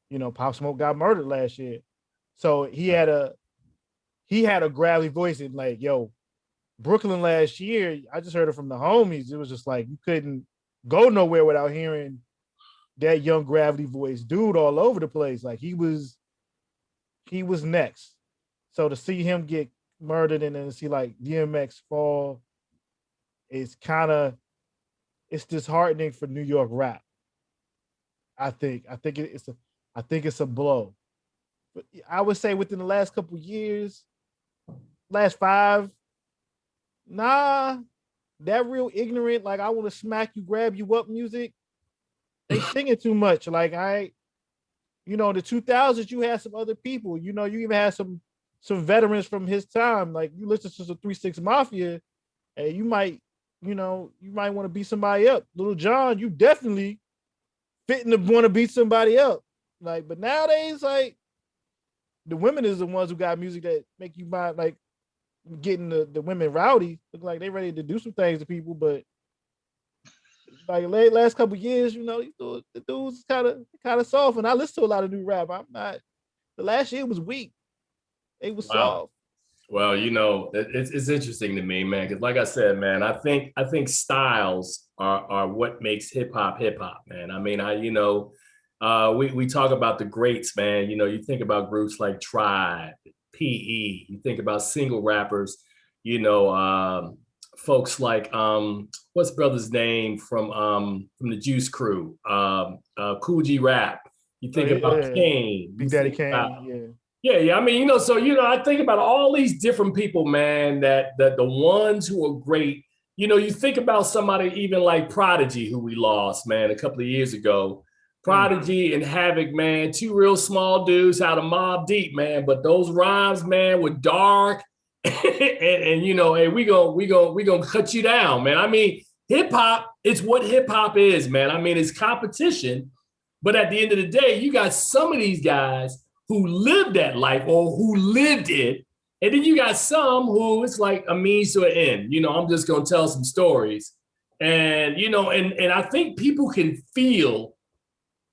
Speaker 4: you know, Pop Smoke got murdered last year. So he had a gravelly voice, and like, yo, Brooklyn last year, I just heard it from the homies. It was just like you couldn't go nowhere without hearing that young gravity voice dude all over the place. Like he was next. So to see him get murdered and then see like DMX fall is it's disheartening for New York rap. I think it's a blow. But I would say within the last couple of years, last 5, Nah, that real ignorant, like I want to smack you, grab you up music. They singing too much. Like in the 2000s, you had some other people. You even had some veterans from his time. Like you listen to some 3 6 Mafia, and you might want to beat somebody up. Little John, you definitely fitting to want to beat somebody up. Like, but nowadays, like the women is the ones who got music that make you mind like getting the women rowdy. Look like they ready to do some things to people, but like last couple of years, the dudes kind of soft. And I listen to a lot of new rap. I'm not. The last year was weak. It was soft.
Speaker 1: Well, it's interesting to me, man. Because like I said, man, I think styles are what makes hip hop, man. I mean, we talk about the greats, man. You think about groups like Tribe, PE. You think about single rappers. Folks like what's brother's name from the Juice Crew, Cool G Rap. You think about Kane,
Speaker 4: Big Daddy Kane,
Speaker 1: yeah. I mean, I think about all these different people, man. That the ones who are great. You think about somebody even like Prodigy, who we lost, man, a couple of years ago. Prodigy and Havoc, man, two real small dudes out of Mobb Deep, man. But those rhymes, man, were dark. and hey, we gonna cut you down, man. I mean, hip hop is what hip hop is, man. I mean, it's competition, but at the end of the day, you got some of these guys who lived that life or who lived it, and then you got some who it's like a means to an end. I'm just gonna tell some stories, and and I think people can feel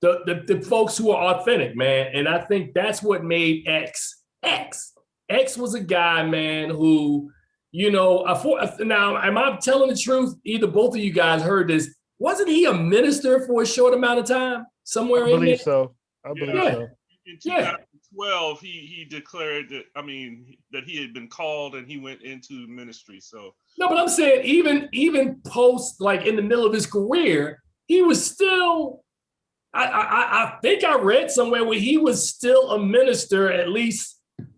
Speaker 1: the folks who are authentic, man, and I think that's what made X X. X was a guy, man, who, now, am I telling the truth? Either both of you guys heard this. Wasn't he a minister for a short amount of time somewhere
Speaker 4: in there? I believe so.
Speaker 2: In 2012, he declared that he had been called and he went into ministry. So
Speaker 1: no, but I'm saying even post, like in the middle of his career, he was still. I think I read somewhere where he was still a minister, at least.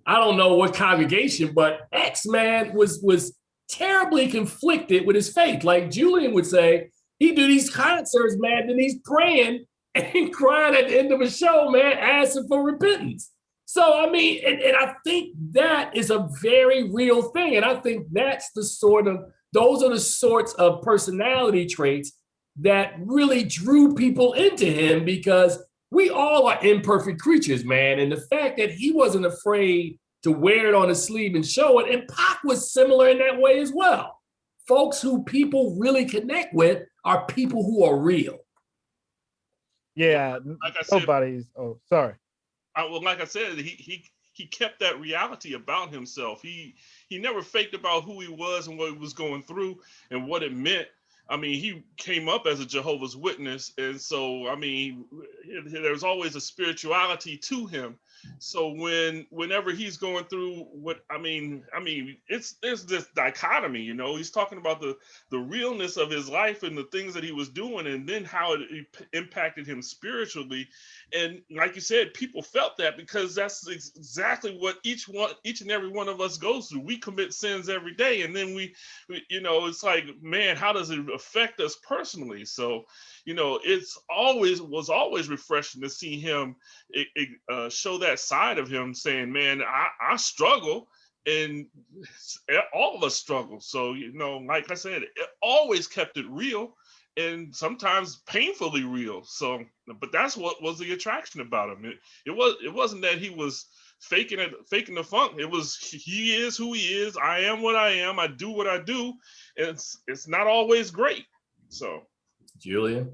Speaker 1: I don't know what congregation, but X, man, was terribly conflicted with his faith. Like Julian would say, he do these concerts, man, then he's praying and crying at the end of a show, man, asking for repentance. So, I mean, and I think that is a very real thing. And I think that's those are the sorts of personality traits that really drew people into him, because we all are imperfect creatures, man. And the fact that he wasn't afraid to wear it on his sleeve and show it, and Pac was similar in that way as well. Folks who people really connect with are people who are real.
Speaker 4: Yeah,
Speaker 2: like I said,
Speaker 4: nobody's. Oh, sorry.
Speaker 2: Like I said, he kept that reality about himself. He never faked about who he was and what he was going through and what it meant. I mean, he came up as a Jehovah's Witness, and so there's always a spirituality to him. So whenever he's going through there's this dichotomy, he's talking about the realness of his life and the things that he was doing, and then how it impacted him spiritually. And like you said, people felt that because that's exactly what each and every one of us goes through. We commit sins every day, and then we it's like, man, how does it affect us personally? So, was always refreshing to see him show that side of him, saying, man, I struggle, and all of us struggle. So, like I said, it always kept it real, and sometimes painfully real. So, but that's what was the attraction about him. It wasn't that he was faking the funk. It was, he is who he is. I am what I am. I do what I do. It's not always great. So,
Speaker 1: Julian.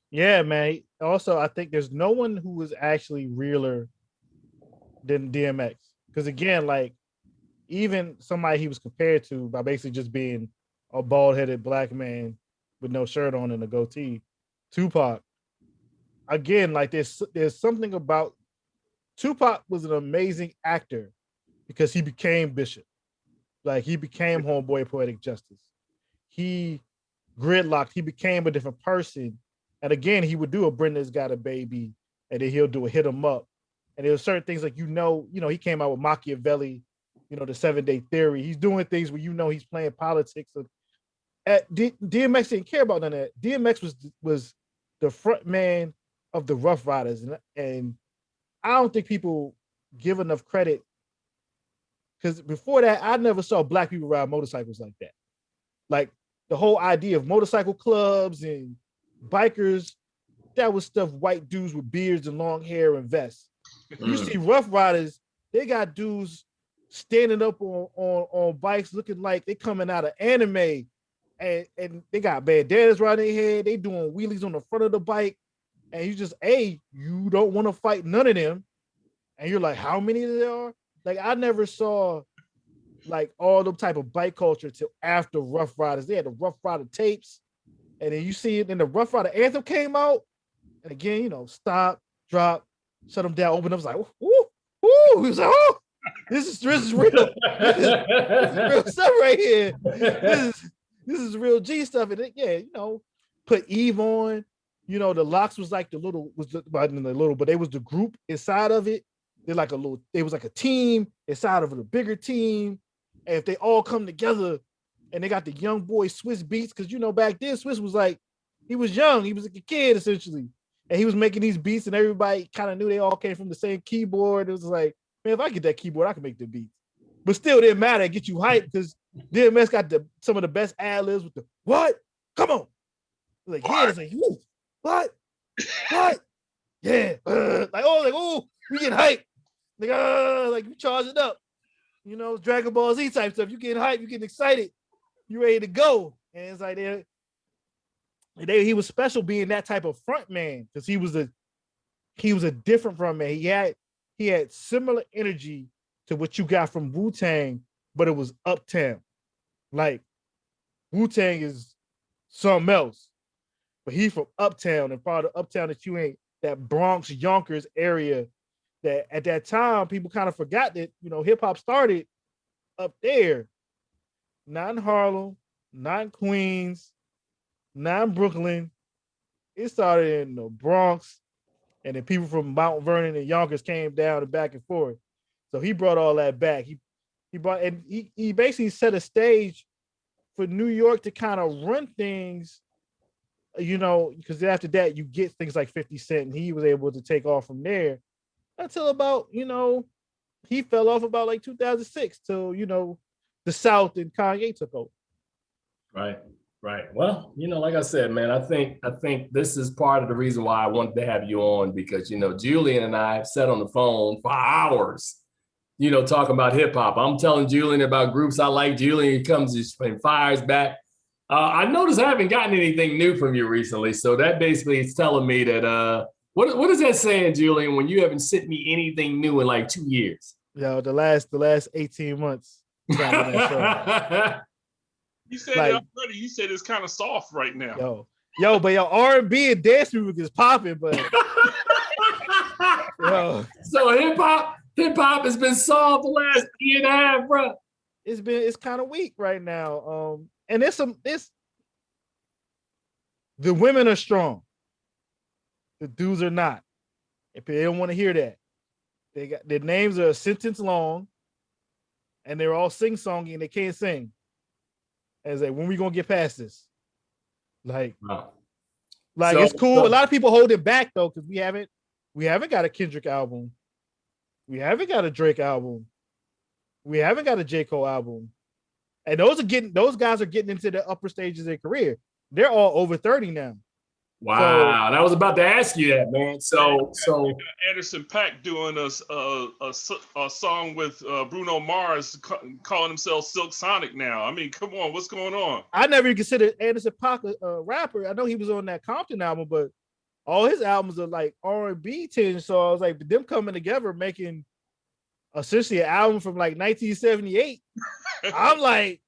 Speaker 4: Yeah, man. Also, I think there's no one who was actually realer than DMX. Because again, like even somebody he was compared to by basically just being a bald-headed black man with no shirt on and a goatee, Tupac. Again, like there's something about Tupac was an amazing actor because he became Bishop. Like he became Homeboy Poetic Justice. He gridlocked. He became a different person. And again, he would do a Brenda's Got a Baby, and then he'll do a Hit 'Em Up. And there were certain things like he came out with Machiavelli the 7 Day Theory. He's doing things where he's playing politics. DMX didn't care about none of that. DMX was the front man of the Rough Riders, and I don't think people give enough credit, because before that, I never saw black people ride motorcycles like that. Like the whole idea of motorcycle clubs and bikers, that was stuff white dudes with beards and long hair and vests. You see Rough Riders, they got dudes standing up on bikes looking like they coming out of anime, and they got bandanas around their head. They doing wheelies on the front of the bike, and you don't want to fight none of them. And you're like, how many there are? Like, I never saw like all the type of bike culture till after Rough Riders. They had the Rough Rider tapes, and then you see it in the Rough Rider anthem came out, and again, stop, drop, shut them down, open up. It's like, woo, woo. He was like, oh, this is real. This is real stuff right here. This is real G stuff. And put Eve on. The Locks was like but they was the group inside of it. They was like a team inside of a bigger team. And if they all come together and they got the young boy Swiss beats, because back then Swiss was like, he was young, he was like a kid essentially. And he was making these beats and everybody kind of knew they all came from the same keyboard. It was like, man, if I get that keyboard, I can make the beats. But still, it didn't matter. It get you hyped because DMX got some of the best ad-libs with the what? Come on. Like, yeah, it's like, woo, what? Yeah. We getting hyped. Like you charge it up. Dragon Ball Z type stuff. You getting hyped, you getting excited, you ready to go. And it's like he was special being that type of front man, because he was a different front man. He had similar energy to what you got from Wu-Tang, but it was uptown. Like Wu-Tang is something else, but he from uptown, and part of uptown that you ain't, that Bronx Yonkers area, that at that time people kind of forgot that hip hop started up there, not in Harlem, not in Queens, not in Brooklyn. It started in the Bronx, and then people from Mount Vernon and Yonkers came down and back and forth. So he brought all that back. He basically set a stage for New York to kind of run things, because after that you get things like 50 Cent, and he was able to take off from there until about, he fell off about like 2006 till, the South and Kanye took over.
Speaker 1: Right. Well, like I said, man, I think this is part of the reason why I wanted to have you on, because, Julian and I have sat on the phone for hours, talking about hip hop. I'm telling Julian about groups I like. Julian comes and fires back. I noticed I haven't gotten anything new from you recently. So that basically is telling me that, what is that saying, Julian, when you haven't sent me anything new in like 2 years?
Speaker 4: The last 18 months.
Speaker 2: You said it already. You said it's kind of soft right now.
Speaker 4: But R&B and dance music is popping, but
Speaker 1: So hip hop has been soft the last year and a half, bro.
Speaker 4: It's kind of weak right now. And the women are strong. The dudes are not. If they don't want to hear that, they got their names are a sentence long, and they're all sing-songy and they can't sing. And it's like, when we gonna get past this? It's cool. A lot of people hold it back though, because we haven't got a Kendrick album, we haven't got a Drake album, we haven't got a J. Cole album, and those guys are getting into the upper stages of their career. They're all over 30 now.
Speaker 2: Wow,
Speaker 1: I was about to ask you that, man. So
Speaker 2: Anderson .Paak doing a song with Bruno Mars, calling himself Silk Sonic now. I mean, come on, what's going on?
Speaker 4: I never even considered Anderson .Paak a rapper. I know he was on that Compton album, but all his albums are like R&B tinge. So I was like, them coming together, making essentially an album from like 1978. I'm like,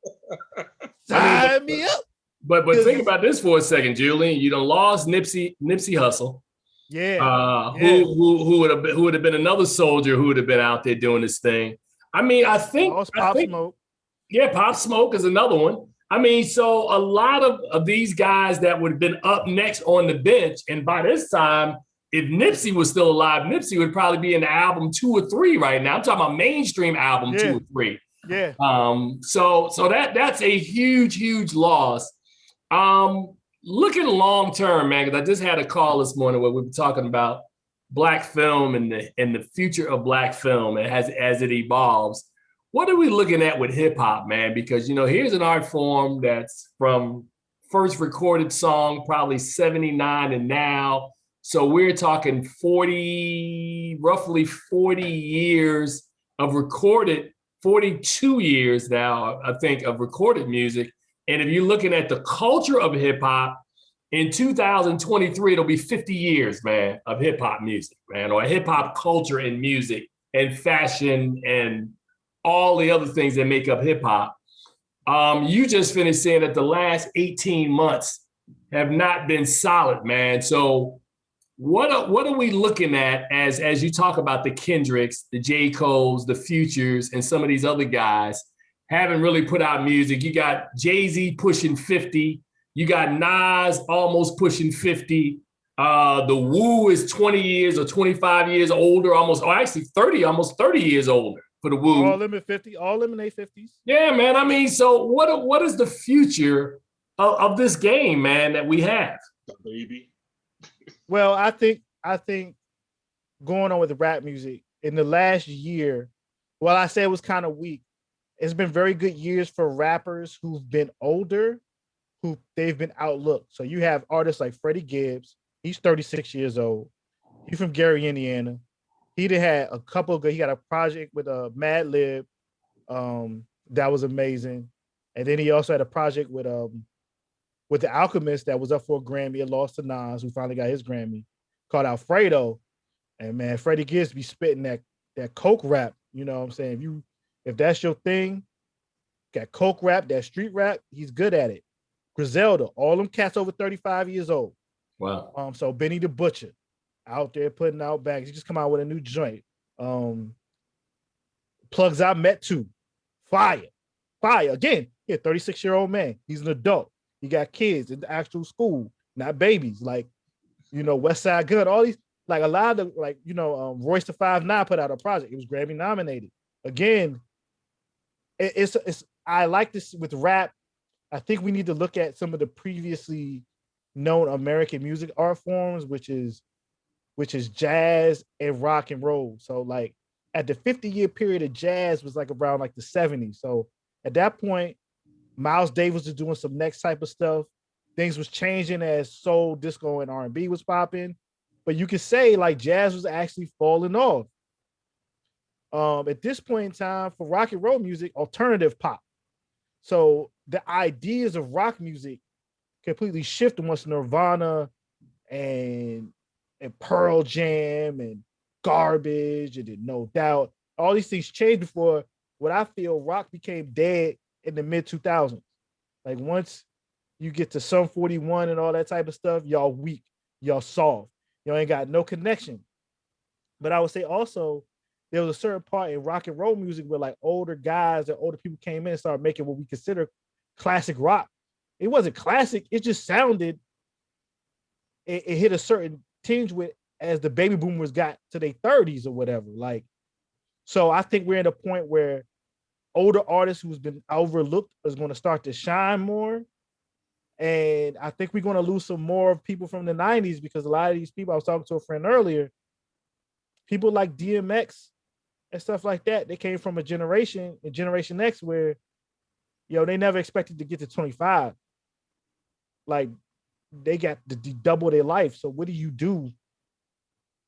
Speaker 4: sign me up.
Speaker 1: But think about this for a second, Julian. You done lost Nipsey Hussle.
Speaker 4: Yeah.
Speaker 1: Who would have been another soldier who would have been out there doing this thing. I mean, I think
Speaker 4: Pop Smoke.
Speaker 1: Yeah, Pop Smoke is another one. I mean, so a lot of these guys that would have been up next on the bench, and by this time, if Nipsey was still alive, Nipsey would probably be in album 2 or 3 right now. I'm talking about mainstream album 2 or 3.
Speaker 4: Yeah.
Speaker 1: So that's a huge loss. Looking long term, man, because I just had a call this morning where we were talking about Black film and the future of Black film as it evolves. What are we looking at with hip hop, man? Because here's an art form that's from first recorded song, probably 79 and now. So we're talking roughly 40 years of recorded, 42 years now, I think, of recorded music. And if you're looking at the culture of hip hop, in 2023, it'll be 50 years, man, of hip hop music, man, or hip hop culture and music and fashion and all the other things that make up hip hop. You just finished saying that the last 18 months have not been solid, man. So what are we looking at as you talk about the Kendricks, the J. Coles, the Futures, and some of these other guys haven't really put out music? You got Jay-Z pushing 50. You got Nas almost pushing 50. The Wu is 20 years or 25 years older, actually 30, almost 30 years older for the Wu.
Speaker 4: All them in 50, all them in their 50s.
Speaker 1: Yeah, man. I mean, so what is the future of this game, man, that we have?
Speaker 2: Baby.
Speaker 4: Well, I think going on with the rap music in the last year, well, I say it was kind of weak. It's been very good years for rappers who've been older, who they've been outlooked. So you have artists like Freddie Gibbs. He's 36 years old. He's from Gary, Indiana. He had a couple of good. He got a project with Mad Lib, that was amazing. And then he also had a project with the Alchemist that was up for a Grammy. It lost to Nas, who finally got his Grammy, called Alfredo. And man, Freddie Gibbs be spitting that coke rap. You know what I'm saying? If that's your thing, got coke rap, that street rap, he's good at it. Griselda, all them cats over 35 years old.
Speaker 1: Wow.
Speaker 4: So Benny the Butcher out there putting out bags. He just come out with a new joint. Plugs I Met Too. Fire. Again, he a 36-year-old man. He's an adult. He got kids in the actual school, not babies. Like, West Side Gun, all these, like a lot of Royce the 5'9" put out a project. It was Grammy nominated. Again, it's I like this with rap. I think we need to look at some of the previously known American music art forms, which is jazz and rock and roll. So like at the 50-year period of jazz was like around like the 70s. So at that point, Miles Davis was doing some next type of stuff. Things was changing as soul, disco, and R&B was popping. But you could say like jazz was actually falling off. At this point in time, for rock and roll music, alternative pop. So the ideas of rock music completely shifted once Nirvana and Pearl Jam and Garbage and then No Doubt, all these things changed before what I feel rock became dead in the mid 2000s. Like once you get to Sum 41 and all that type of stuff, y'all weak, y'all soft, y'all ain't got no connection. But I would say also there was a certain part in rock and roll music where like older guys and older people came in and started making what we consider classic rock. It wasn't classic, it just sounded, it hit a certain tinge with as the baby boomers got to their 30s or whatever. Like, so I think we're at a point where older artists who's been overlooked is going to start to shine more. And I think we're going to lose some more people from the 90s because a lot of these people, I was talking to a friend earlier, people like DMX and stuff like that, they came from a Generation X where, they never expected to get to 25. Like they got to double their life. So what do you do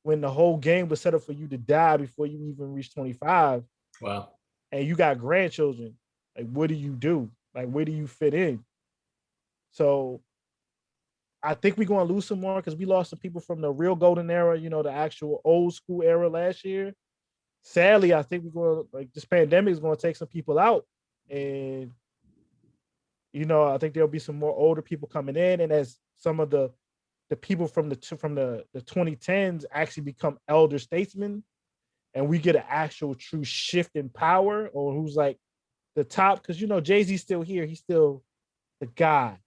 Speaker 4: when the whole game was set up for you to die before you even reach 25?
Speaker 1: Wow.
Speaker 4: And you got grandchildren. Like, what do you do? Like, where do you fit in? So I think we're going to lose some more because we lost some people from the real golden era, the actual old school era last year. Sadly, I think this pandemic is going to take some people out. And, I think there'll be some more older people coming in. And as some of the people from the 2010s actually become elder statesmen, and we get an actual true shift in power or who's like the top, because Jay-Z's still here, he's still the guy.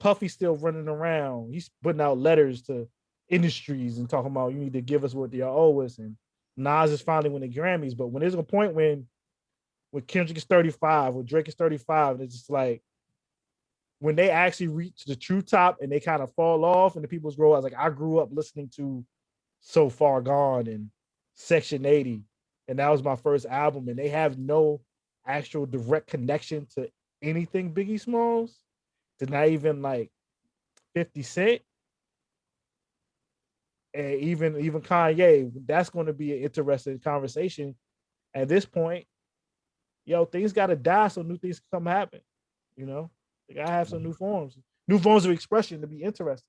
Speaker 4: Puffy's still running around, he's putting out letters to industries and talking about you need to give us what they owe us, and Nas is finally winning Grammys. But when there's a point when when Kendrick is 35, when Drake is 35, and it's just like when they actually reach the true top and they kind of fall off and the people's grow. I was like, I grew up listening to So Far Gone and Section 80, and that was my first album, and they have no actual direct connection to anything Biggie Smalls, to not even like 50 Cent. And even Kanye, that's going to be an interesting conversation. At this point, yo, things got to die so new things can come happen. You know, they got to have some new forms of expression to be interesting.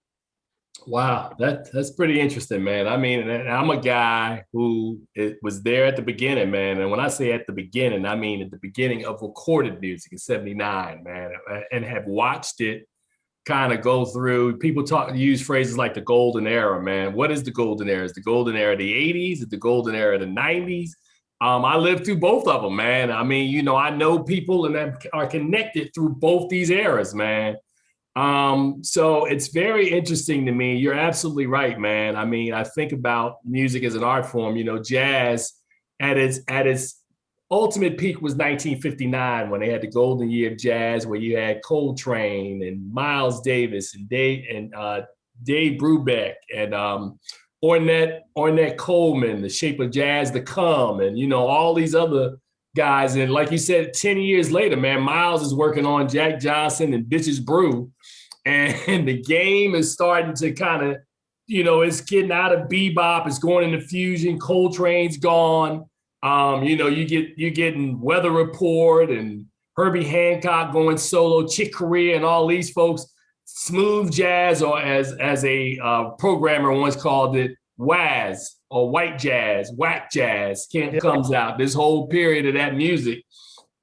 Speaker 1: Wow, that's pretty interesting, man. I mean, and I'm a guy who was there at the beginning, man. And when I say at the beginning, I mean at the beginning of recorded music in '79, man, and have watched it kind of go through. People use phrases like the golden era, man. What is the golden era? Is the golden era the 80s? Is the golden era the 90s? I lived through both of them, man. I mean, you know, I know people and that are connected through both these eras, man. So it's very interesting to me. You're absolutely right, man. I mean, I think about music as an art form. You know, jazz at its ultimate peak was 1959 when they had the golden year of jazz, where you had Coltrane and Miles Davis and Dave Brubeck and Ornette Coleman, The Shape of Jazz to Come, and you know all these other guys. And like you said, 10 years later, man, Miles is working on Jack Johnson and Bitches Brew, and the game is starting to kind of, you know, it's getting out of bebop, it's going into fusion. Coltrane's gone. You know, you're getting Weather Report and Herbie Hancock going solo, Chick Corea, and all these folks. Smooth jazz, or as a programmer once called it, WAZ, or white jazz, whack jazz, comes out. This whole period of that music.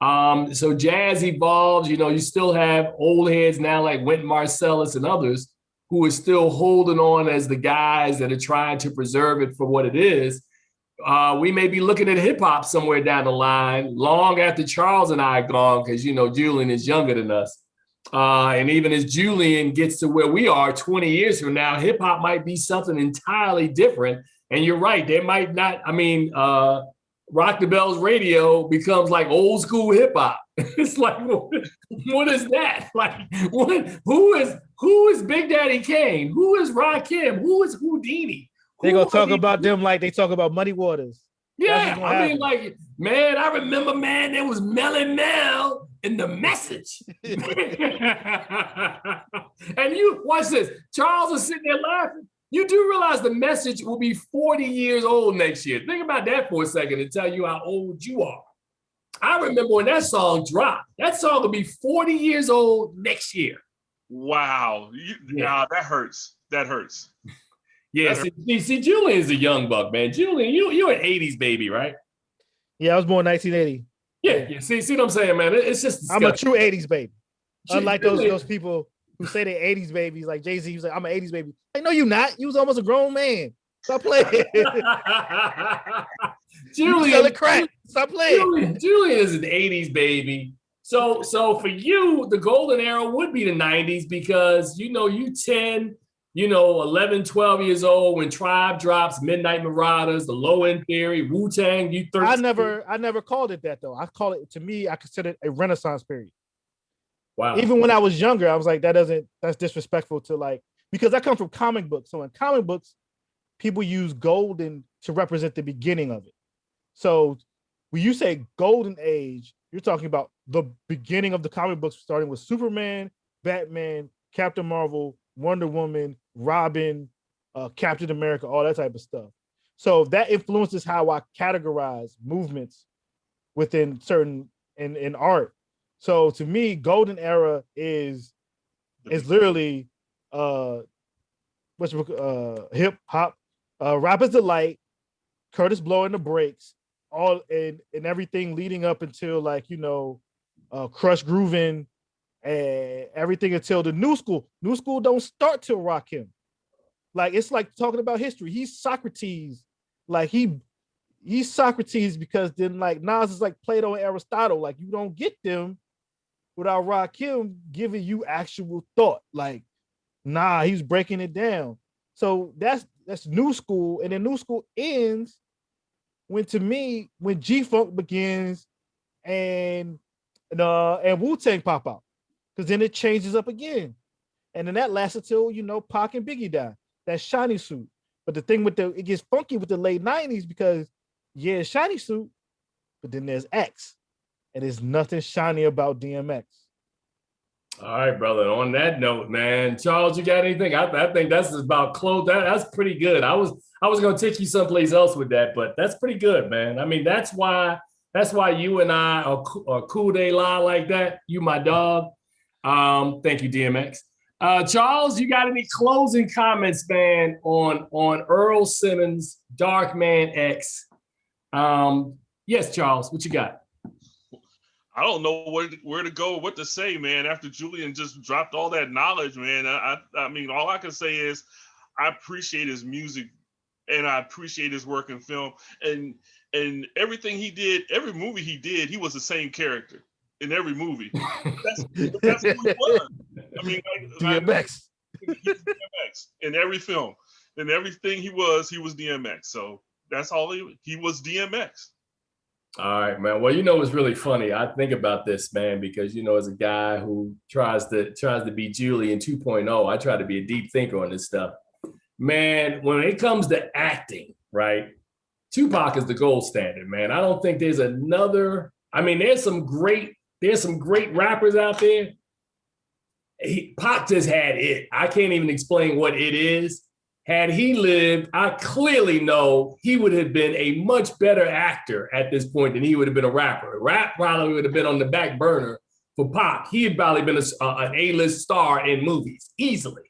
Speaker 1: So jazz evolves. You know, you still have old heads now like Wynton Marsalis and others who are still holding on as the guys that are trying to preserve it for what it is. We may be looking at hip hop somewhere down the line, long after Charles and I are gone, because, you know, Julian is younger than us. And even as Julian gets to where we are 20 years from now, hip hop might be something entirely different. And you're right, there might not, I mean, Rock the Bells radio becomes like old school hip hop. It's like, what is that? Like, who is Big Daddy Kane? Who is Rakim? Who is Houdini?
Speaker 4: They're going to talk about them like they talk about Muddy Waters.
Speaker 1: Yeah, I mean, like, man, I remember, man, there was Melly Mel in The Message. And you, watch this, Charles is sitting there laughing. You do realize The Message will be 40 years old next year. Think about that for a second and tell you how old you are. I remember when that song dropped. That song will be 40 years old next year.
Speaker 2: Wow. Nah, that hurts. That hurts.
Speaker 1: Yeah, see, Julian's a young buck, man. Julian, you're an 80s baby, right?
Speaker 4: Yeah, I was born 1980.
Speaker 1: Yeah. See what I'm saying, man? It's just disgusting.
Speaker 4: I'm a true 80s baby. Unlike those people who say they're 80s babies, like Jay-Z, he was like, I'm an 80s baby. Like, no, you're not. You was almost a grown man. Stop playing.
Speaker 1: Julian,
Speaker 4: crack. Stop playing.
Speaker 1: Julian is an 80s baby. So for you, the golden era would be the 90s because, you know, you 10, 11, 12 years old when Tribe drops, Midnight Marauders, the Low End Theory, Wu-Tang, you 13.
Speaker 4: I never called it that, though. I call it, to me, I consider it a Renaissance period.
Speaker 1: Wow.
Speaker 4: Even when I was younger, I was like, that's disrespectful to, like, because I come from comic books. So in comic books, people use golden to represent the beginning of it. So when you say golden age, you're talking about the beginning of the comic books, starting with Superman, Batman, Captain Marvel, Wonder Woman, Robin, Captain America, all that type of stuff. So that influences how I categorize movements within certain in art. So to me, golden era is literally hip hop, Rapper's Delight, Curtis Blow and the Breaks, all and everything leading up until, like, Crush Groovin', and everything until the new school. New school don't start till Rakim. Like, it's like talking about history. He's Socrates. Like, he's Socrates because then, like, Nas is like Plato and Aristotle. Like, you don't get them without Rakim giving you actual thought. Like, nah, he's breaking it down. So that's new school. And then new school ends when G-Funk begins and Wu-Tang pop out, because then it changes up again, and then that lasted till Pac and Biggie died. That shiny suit. But the thing it gets funky with the late 90s because shiny suit, but then there's X, and there's nothing shiny about DMX.
Speaker 1: All right, brother. On that note, man, Charles, you got anything? I think that's about close. That's pretty good. I was gonna take you someplace else with that, but that's pretty good, man. I mean, that's why you and I are cool day lie like that. You my dog. Thank you, DMX. Charles, you got any closing comments, man, on Earl Simmons, Darkman X? Yes, Charles, what you got?
Speaker 2: I don't know where to go, what to say, man. After Julian just dropped all that knowledge, man. I mean, all I can say is I appreciate his music and I appreciate his work in film and everything he did. Every movie he did, he was the same character in every movie. That's who he was. I mean,
Speaker 4: DMX.
Speaker 2: He's DMX in every film, in everything he was DMX. So that's all he was DMX.
Speaker 1: All right, man. Well, what's really funny? I think about this, man, because as a guy who tries to be Julian 2.0, I try to be a deep thinker on this stuff. Man, when it comes to acting, right? Tupac is the gold standard, man. I don't think there's another. I mean, there's some great rappers out there. Pac just had it. I can't even explain what it is. Had he lived, I clearly know he would have been a much better actor at this point than he would have been a rapper. Rap probably would have been on the back burner for Pac. He had probably been an A-list star in movies, easily.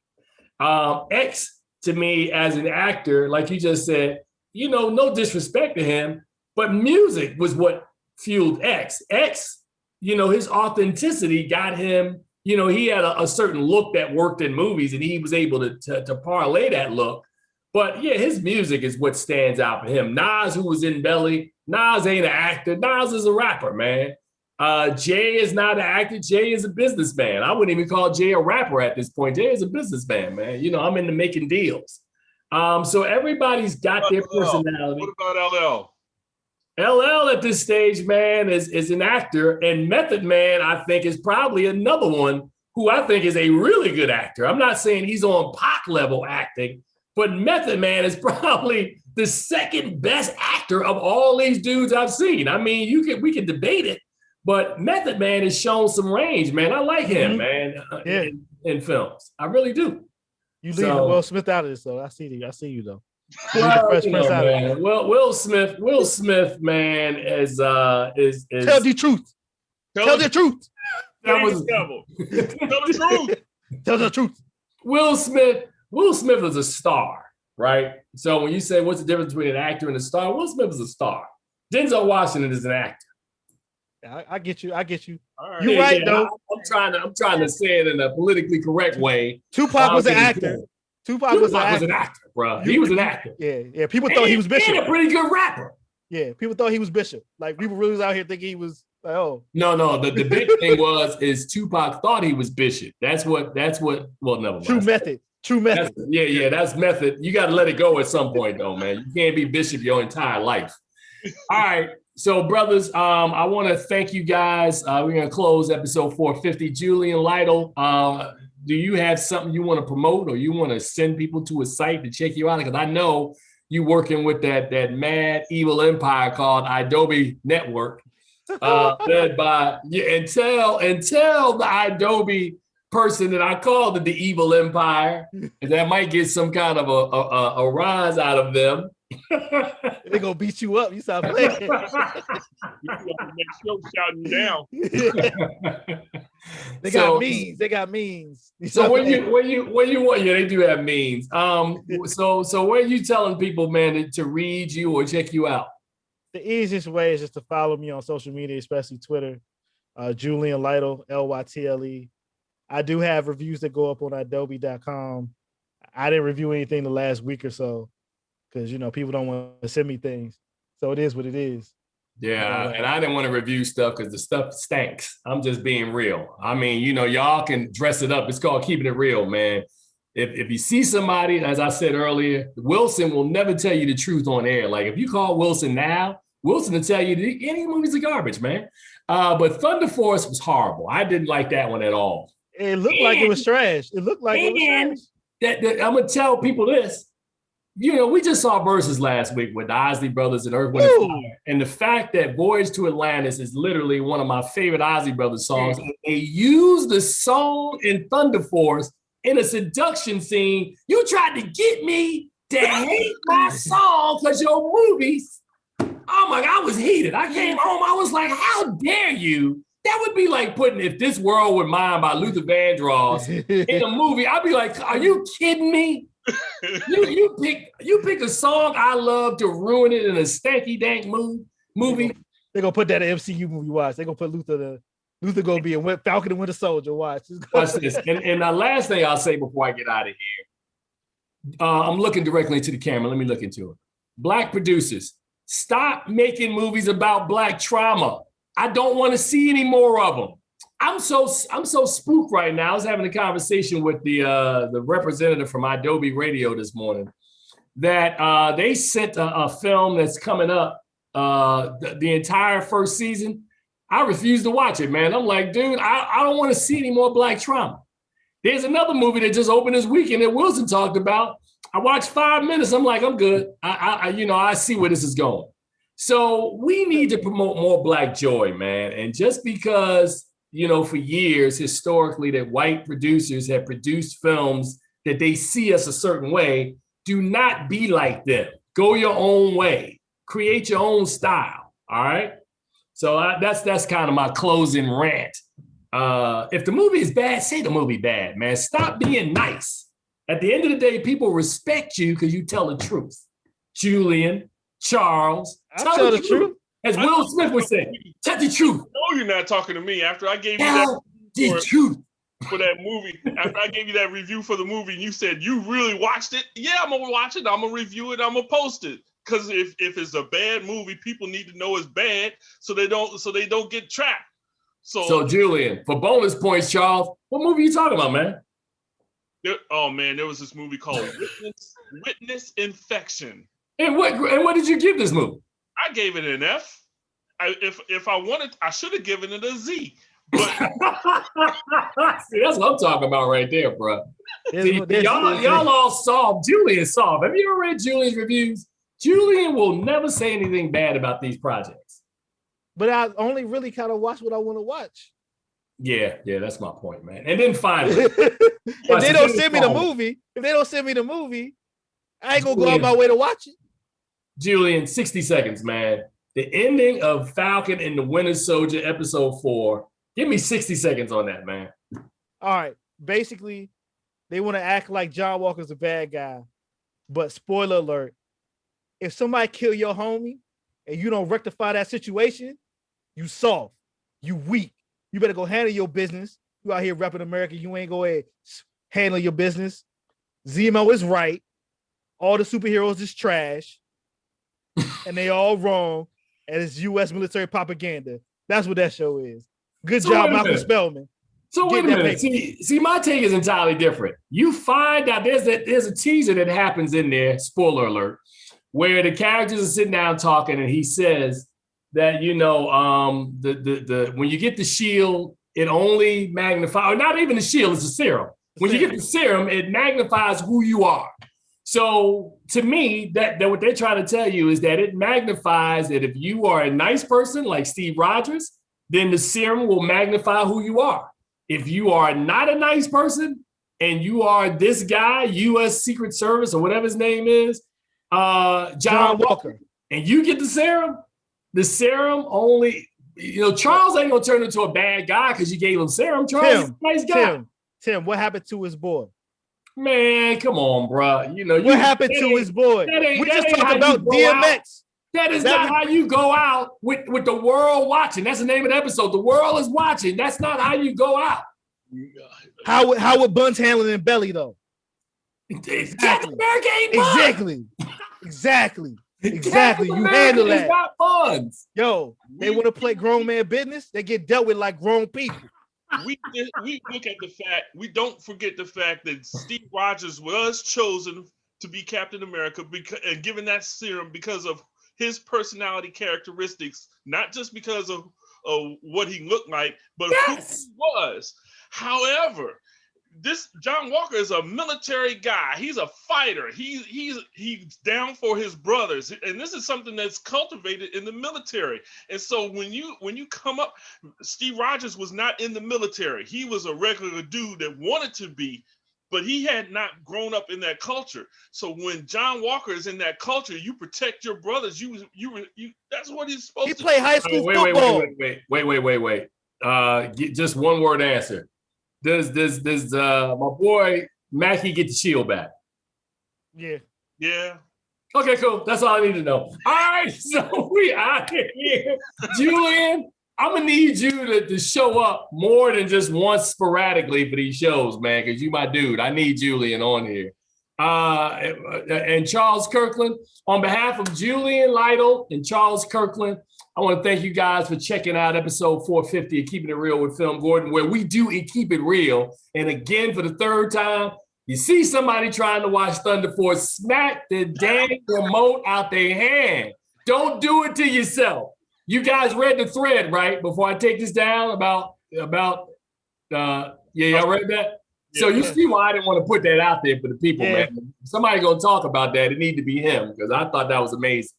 Speaker 1: X, to me, as an actor, like you just said, no disrespect to him, but music was what fueled X. X, his authenticity got him. He had a certain look that worked in movies and he was able to parlay that look. But yeah, his music is what stands out for him. Nas, who was in Belly, Nas ain't an actor. Nas is a rapper, man. Jay is not an actor. Jay is a businessman. I wouldn't even call Jay a rapper at this point. Jay is a businessman, man. I'm into making deals. So everybody's got their personality.
Speaker 2: What about LL?
Speaker 1: LL at this stage, man, is an actor, and Method Man, I think, is probably another one who I think is a really good actor. I'm not saying he's on Pac level acting, but Method Man is probably the second best actor of all these dudes I've seen. I mean, we can debate it, but Method Man has shown some range, man. I like him, man, in films. I really do.
Speaker 4: You leave Will Smith out of this, though. I see you, though.
Speaker 1: Well, man. Well, Will Smith, man, is
Speaker 4: tell the truth. Tell the truth.
Speaker 2: That was Tell the truth.
Speaker 4: Tell the truth.
Speaker 1: Will Smith is a star, right? So when you say what's the difference between an actor and a star, Will Smith is a star. Denzel Washington is an actor.
Speaker 4: I get you. All right.
Speaker 1: You're right, though. I'm trying to say it in a politically correct way.
Speaker 4: Tupac was an actor. Tupac was an actor,
Speaker 1: bro. He was an actor.
Speaker 4: Yeah. People thought he was Bishop.
Speaker 1: And a pretty good rapper.
Speaker 4: Yeah, people thought he was Bishop. Like people really was out here thinking he was. Like, oh.
Speaker 1: No. The big thing is Tupac thought he was Bishop. That's what. Well, never mind.
Speaker 4: True method.
Speaker 1: That's method. You got to let it go at some point, though, man. You can't be Bishop your entire life. All right. So, brothers, I want to thank you guys. We're going to close episode 450. Julian Lytle, do you have something you want to promote or you want to send people to a site to check you out? Because I know you working with that mad evil empire called Adobe Network, led by and tell the Adobe person that I called it the evil empire, and that might get some kind of a rise out of them.
Speaker 4: They're gonna beat you up. You sound playing.
Speaker 2: You next show shouting you down.
Speaker 4: They got means.
Speaker 1: So when you want, they do have means. So where are you telling people, man, to read you or check you out?
Speaker 4: The easiest way is just to follow me on social media, especially Twitter. Julian Lytle, Lytle. I do have reviews that go up on adobe.com. I didn't review anything the last week or so, because people don't want to send me things. So it is what it is.
Speaker 1: Yeah, and I didn't want to review stuff because the stuff stinks. I'm just being real. I mean, y'all can dress it up. It's called keeping it real, man. If you see somebody, as I said earlier, Wilson will never tell you the truth on air. Like if you call Wilson now, Wilson will tell you any movies are garbage, man. But Thunder Force was horrible. I didn't like that one at all.
Speaker 4: It looked like it was trash. It looked like it was trash.
Speaker 1: I'm gonna tell people this. You know, we just saw Versus last week with the Isley Brothers and Earth, Wind & Fire. And the fact that Voyage to Atlantis is literally one of my favorite Isley Brothers songs. And they use the song in Thunder Force in a seduction scene. You tried to get me to hate my song because your movies. Oh my God, I was heated. I came home, I was like, how dare you? That would be like putting If This World Were Mine by Luther Vandross in a movie. I'd be like, are you kidding me? You pick a song I love to ruin it in a stanky dank movie.
Speaker 4: They're gonna put that in MCU movie. Watch. They're gonna put Luther gonna be a Falcon and Winter Soldier. Watch
Speaker 1: this. And the last thing I'll say before I get out of here, I'm looking directly into the camera. Let me look into it. Black producers, stop making movies about Black trauma. I don't want to see any more of them. I'm so spooked right now. I was having a conversation with the representative from Adobe Radio this morning that they sent a film that's coming up the entire first season. I refuse to watch it, man. I'm like, dude, I don't want to see any more Black trauma. There's another movie that just opened this weekend that Wilson talked about. I watched 5 minutes. I'm like, I'm good. I see where this is going. So we need to promote more Black joy, man. And just because, you know, for years, historically, that white producers have produced films that they see us a certain way, do not be like them. Go your own way. Create your own style, all right? So that's kind of my closing rant. If the movie is bad, say the movie bad, man. Stop being nice. At the end of the day, people respect you because you tell the truth. Julian, Charles, tell the truth. As Will Smith would say, tell the truth.
Speaker 2: No, you're not talking to me. After I gave you
Speaker 1: the truth
Speaker 2: for that movie, after I gave you that review for the movie, and you said you really watched it. Yeah, I'm gonna watch it. I'm gonna review it. I'm gonna post it. Because if it's a bad movie, people need to know it's bad, so they don't get trapped. So
Speaker 1: Julian, for bonus points, Charles, what movie are you talking about, man?
Speaker 2: There was this movie called Witness Infection.
Speaker 1: And what did you give this movie?
Speaker 2: I gave it an F. If I wanted, I should have given it a Z. But
Speaker 1: see, that's what I'm talking about right there, bro. Y'all all soft. Julian soft. Have you ever read Julian's reviews? Julian will never say anything bad about these projects.
Speaker 4: But I only really kind of watch what I want to watch.
Speaker 1: Yeah, that's my point, man. And then finally,
Speaker 4: if they don't send me the movie, I ain't gonna go out my way to watch it.
Speaker 1: Julian, 60 seconds, man. The ending of Falcon and the Winter Soldier episode 4. Give me 60 seconds on that, man.
Speaker 4: All right. Basically, they want to act like John Walker's a bad guy. But spoiler alert, if somebody kill your homie and you don't rectify that situation, you soft, you weak. You better go handle your business. You out here repping America. You ain't go ahead handle your business. Zemo is right. All the superheroes is trash. And they all wrong. And it's U.S. military propaganda. That's what that show is. Good job, Malcolm Spellman.
Speaker 1: So wait a minute. See, my take is entirely different. You find out there's a teaser that happens in there, spoiler alert, where the characters are sitting down talking, and he says that, you know, the when you get the shield, it only magnifies, or not even the shield, it's a serum. When you get the serum, it magnifies who you are. So to me, that what they're trying to tell you is that it magnifies that if you are a nice person like Steve Rogers, then the serum will magnify who you are. If you are not a nice person and you are this guy, U.S. Secret Service or whatever his name is, John Walker, and you get the serum only, you know, Charles ain't gonna turn into a bad guy because you gave him serum. Charles is a nice guy.
Speaker 4: Tim, what happened to his boy?
Speaker 1: Man, come on, bro. You know
Speaker 4: what happened to his boy? We just talked about DMX.
Speaker 1: That is not how you go out with the world watching. That's the name of the episode. The world is watching. That's not how you go out.
Speaker 4: How would Buns handling in Belly though?
Speaker 1: Exactly.
Speaker 4: Exactly. You handle that.
Speaker 1: Not Buns.
Speaker 4: Yo, they want to play grown man business. They get dealt with like grown people.
Speaker 2: We look at the fact. We don't forget the fact that Steve Rogers was chosen to be Captain America and given that serum because of his personality characteristics, not just because of what he looked like, but
Speaker 1: Yes.
Speaker 2: who he was. However, this John Walker is a military guy. He's a fighter. He's down for his brothers, and this is something that's cultivated in the military. And so when you come up, Steve Rogers was not in the military. He was a regular dude that wanted to be, but he had not grown up in that culture. So when John Walker is in that culture, you protect your brothers. You that's what he's supposed
Speaker 4: He
Speaker 2: to
Speaker 4: played
Speaker 2: do.
Speaker 4: high school football.
Speaker 1: Wait. Just one word answer. Does my boy Mackie get the shield back?
Speaker 4: Yeah.
Speaker 2: Yeah.
Speaker 1: Okay, cool. That's all I need to know. All right, so we out here. Julian, I'm gonna need you to show up more than just once sporadically for these shows, man, because you my dude. I need Julian on here. And Charles Kirkland, on behalf of Julian Lytle and Charles Kirkland, I want to thank you guys for checking out episode 450 of Keeping It Real with FilmGordon, where we do keep it real. And again, for the third time, you see somebody trying to watch Thunder Force, smack the dang remote out their hand. Don't do it to yourself. You guys read the thread, right? Before I take this down about y'all read that? Yeah. So you see why I didn't want to put that out there for the people, man. If somebody gonna talk about that, it need to be him, because I thought that was amazing.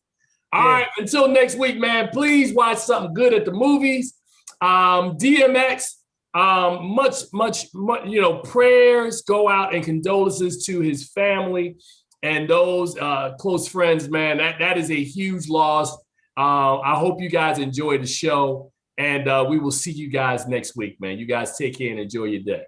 Speaker 1: All right, until next week, man, please watch something good at the movies. DMX, much, prayers go out and condolences to his family and those close friends, man. That is a huge loss. I hope you guys enjoy the show, and we will see you guys next week, man. You guys take care and enjoy your day.